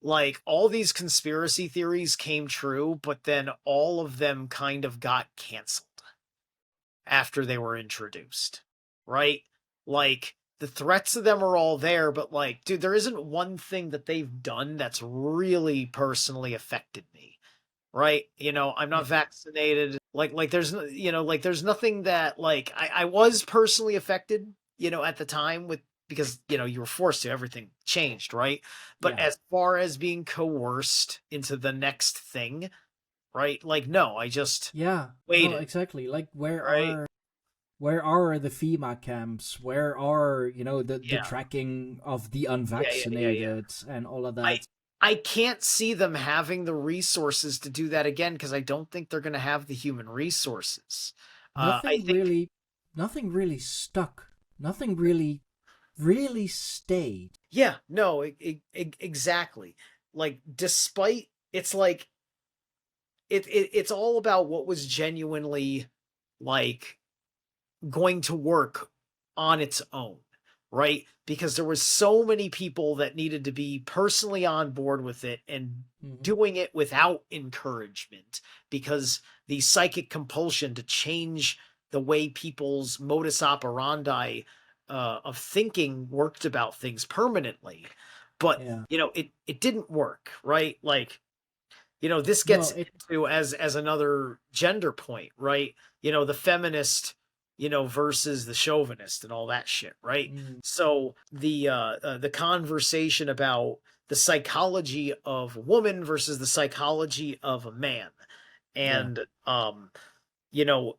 like all these conspiracy theories came true, but then all of them kind of got canceled after they were introduced, right? Like the threats of them are all there, but like, dude, there isn't one thing that they've done that's really personally affected me, right? I'm yeah, not vaccinated. Like there's like there's nothing that like I was personally affected, at the time, with because you were forced to, everything changed, right? But yeah, as far as being coerced into the next thing, right? Like no, I just yeah. No, waited, exactly. Like right? where are the FEMA camps? Where are the Yeah. tracking of the Yeah, yeah, yeah, yeah. unvaccinated and all of I that? I can't see them having the resources to do that again, because I don't think they're going to have the human resources. I Nothing think really, nothing really stuck. Nothing really really stayed. Yeah, no, exactly. Like, despite, it's like, it's all about what was genuinely, like, going to work on its own, right? Because there was so many people that needed to be personally on board with it and doing it without encouragement, because the psychic compulsion to change the way people's modus operandi of thinking worked about things permanently. But Yeah. it didn't work, right? Like, this No, gets into as another gender point, right? The feminist, versus the chauvinist and all that shit, right? So the conversation about the psychology of a woman versus the psychology of a man. yeah. And you know,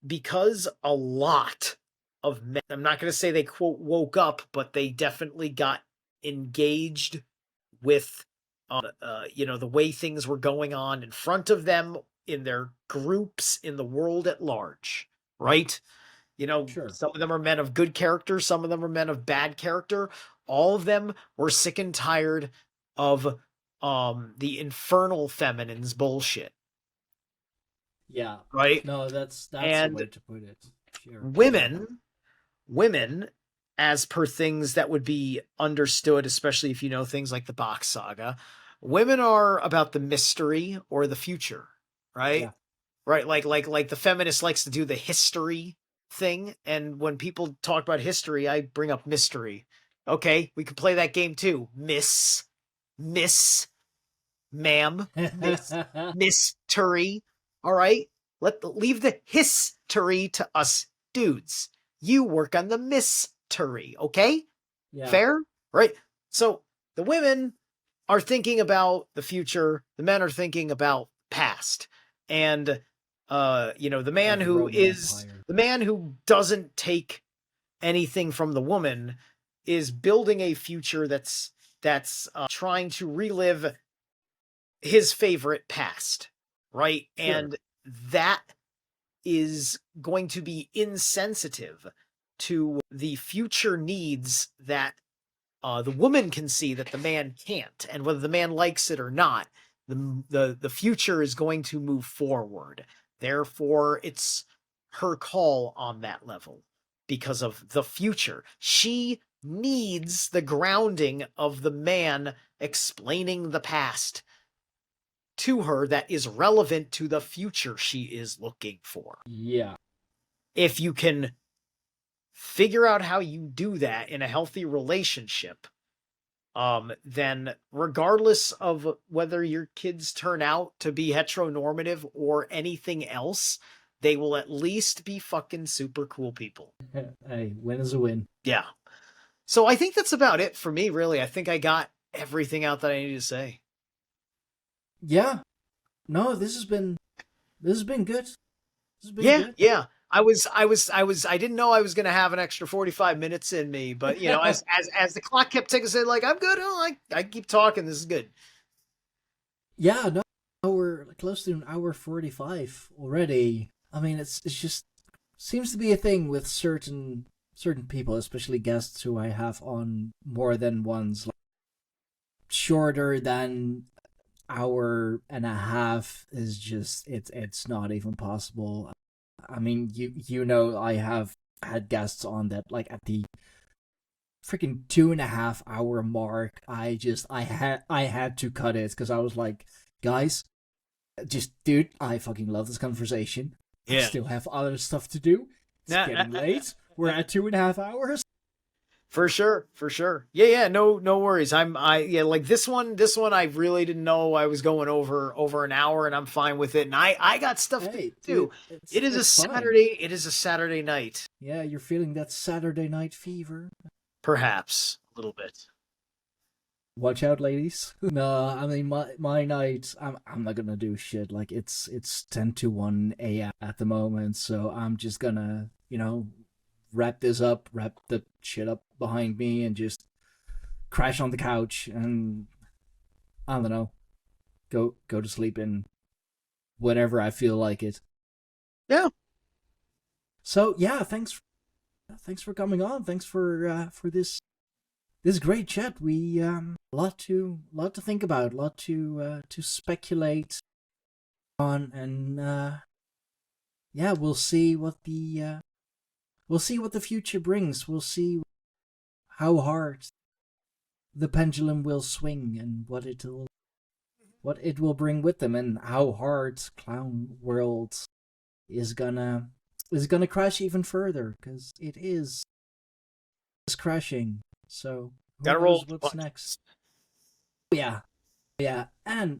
because a lot of men, I'm not going to say they quote woke up, but they definitely got engaged with the way things were going on in front of them, in their groups, in the world at large, right? Sure. Some of them are men of good character, some of them are men of bad character. All of them were sick and tired of the infernal feminines bullshit, Yeah. right? No, that's the And way to put it. Sure. women, as per things that would be understood, especially if you know things like the Box Saga, women are about the mystery or the future, right? Yeah. Right, like the feminist likes to do the history thing, and when people talk about history, I bring up mystery. Okay, we can play that game too. Miss, ma'am, mystery. All right, leave the history to us dudes. You work on the mystery, okay? yeah. Fair? Right? So the women are thinking about the future, the men are thinking about past. And the man About the who Roman is Empire. the man who doesn't take anything from the woman is building a future that's trying to relive his favorite past, right? Sure. And that is going to be insensitive to the future needs that the woman can see that the man can't, and whether the man likes it or not, the future is going to move forward. Therefore, it's her call on that level because of the future. She needs the grounding of the man explaining the past to her that is relevant to the future she is looking for. Yeah. If you can figure out how you do that in a healthy relationship, then regardless of whether your kids turn out to be heteronormative or anything else, they will at least be fucking super cool people. Hey, win is a win. Yeah. So I think that's about it for me, really. I think I got everything out that I needed to say. Yeah. No, this has been good. This has been Yeah, good. yeah. I didn't know I was gonna have an extra 45 minutes in me, but as the clock kept ticking, I said, like, I'm good. Oh, I keep talking. This is good. Yeah, no, we're close to an hour 45 already. I mean, it's just seems to be a thing with certain people, especially guests who I have on more than once. Like, shorter than hour and a half is just it's not even possible. I mean, I have had guests on that like at the freaking 2.5 hour mark. I had to cut it because I was like, guys, just dude, I fucking love this conversation. I Yeah. still have other stuff to do. It's getting late. We're at 2.5 hours. For sure, for sure. Yeah, yeah, no worries. Yeah, like this one I really didn't know I was going over an hour, and I'm fine with it. And I got stuff to Hey, do. dude, it's fine. It is a Saturday night. Yeah, you're feeling that Saturday night fever. Perhaps a little bit. Watch out, ladies. No, I mean my night. I'm not gonna do shit. Like it's 10 to 1 a.m. at the moment, so I'm just gonna wrap this up, wrap the shit up behind me, and just crash on the couch and I don't know, go to sleep in whenever I feel like it. Yeah. So yeah, thanks for coming on. Thanks for this this great chat. We lot to think about, lot to speculate on, and yeah, we'll see what the future brings. We'll see how hard the pendulum will swing and what it will bring with them, and how hard Clown World is gonna crash even further, because it is crashing. So who Gotta knows roll what's next? Yeah, and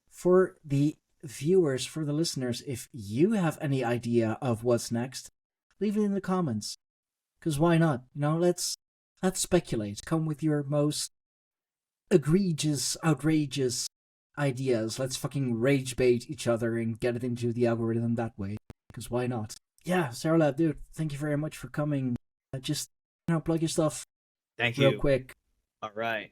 for the viewers, for the listeners, if you have any idea of what's next, leave it in the comments. Because why not? Let's speculate. Come with your most egregious, outrageous ideas. Let's fucking rage bait each other and get it into the algorithm that way. Because why not? Yeah, Zerilath, dude, thank you very much for coming. Just plug your stuff. Thank you. Real quick. All right.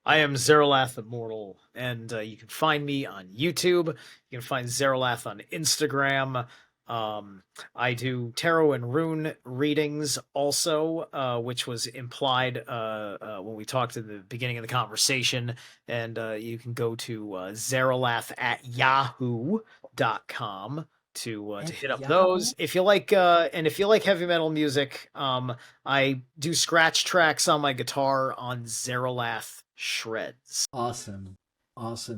I am Zerilath Immortal, and you can find me on YouTube. You can find Zerilath on Instagram. I do tarot and rune readings also, which was implied when we talked at the beginning of the conversation. And you can go to zerilath@yahoo.com to hit up those. If you like heavy metal music, I do scratch tracks on my guitar on Zerilath Shreds. Awesome.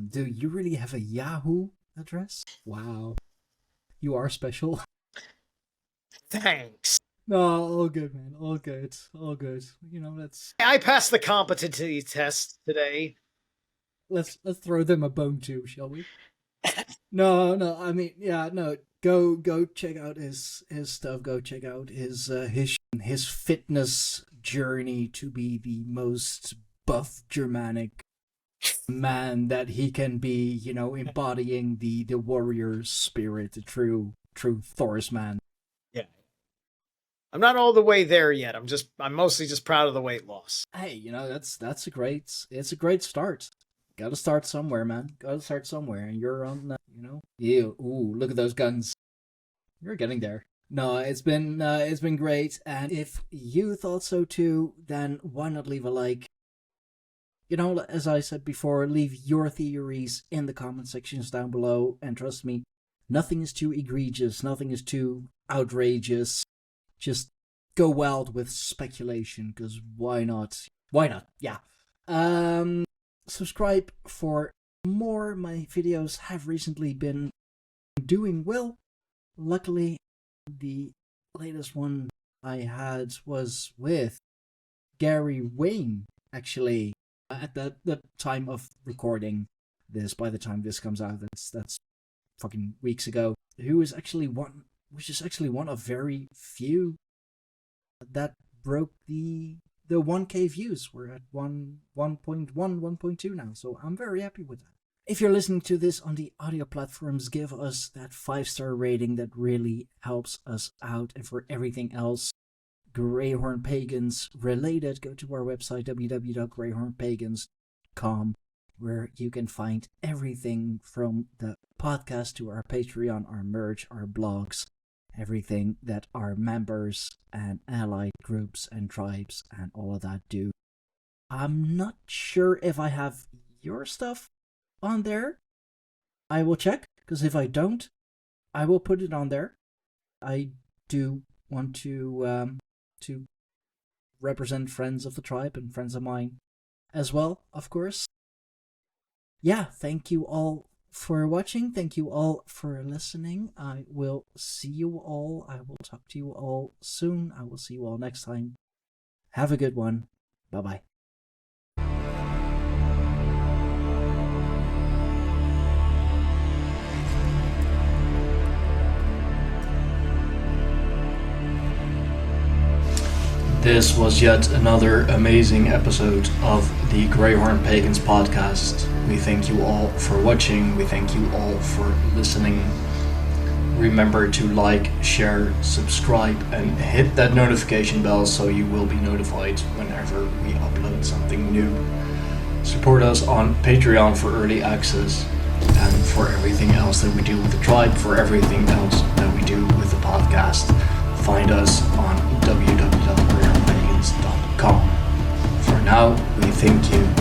Dude, you really have a Yahoo address? Wow. You are special. Thanks. No, all good, man. All good. Let's... I passed the competency test today. Let's throw them a bone too, shall we? No. I mean, yeah, no. Go check out his stuff. Go check out his fitness journey to be the most buff Germanic man that he can be. Embodying the warrior spirit, the true Thor's man. Yeah. I'm not all the way there yet. I'm mostly just proud of the weight loss. Hey, that's a great start. Gotta start somewhere, man. Gotta start somewhere, and you're on. Ew. Ooh, look at those guns. You're getting there. No, it's been great, and if you thought so too, then why not leave a like? As I said before, leave your theories in the comment sections down below, and trust me, nothing is too egregious, nothing is too outrageous. Just go wild with speculation, because why not? Yeah. Subscribe for more. My videos have recently been doing well. Luckily, the latest one I had was with Gary Wayne, actually, at the time of recording this. By the time this comes out, that's fucking weeks ago. Which is actually one of very few that broke the 1K views. We're at 1.1, 1.2 now, so I'm very happy with that. If you're listening to this on the audio platforms, give us that 5-star rating. That really helps us out. And for everything else Greyhorn Pagans related, go to our website www.greyhornpagans.com, where you can find everything from the podcast to our Patreon, our merch, our blogs, everything that our members and allied groups and tribes and all of that do. I'm not sure if I have your stuff on there. I will check, because if I don't, I will put it on there. I do want to represent friends of the tribe and friends of mine as well, of course. Yeah, thank you all for watching. Thank you all for listening. I will see you all. I will talk to you all soon. I will see you all next time. Have a good one. Bye-bye. This was yet another amazing episode of the Greyhorn Pagans podcast. We thank you all for watching. We thank you all for listening. Remember to like, share, subscribe, and hit that notification bell so you will be notified whenever we upload something new. Support us on Patreon for early access and for everything else that we do with the tribe, for everything else that we do with the podcast. Find us on www.greyhornpagans.com. For now, Thank you.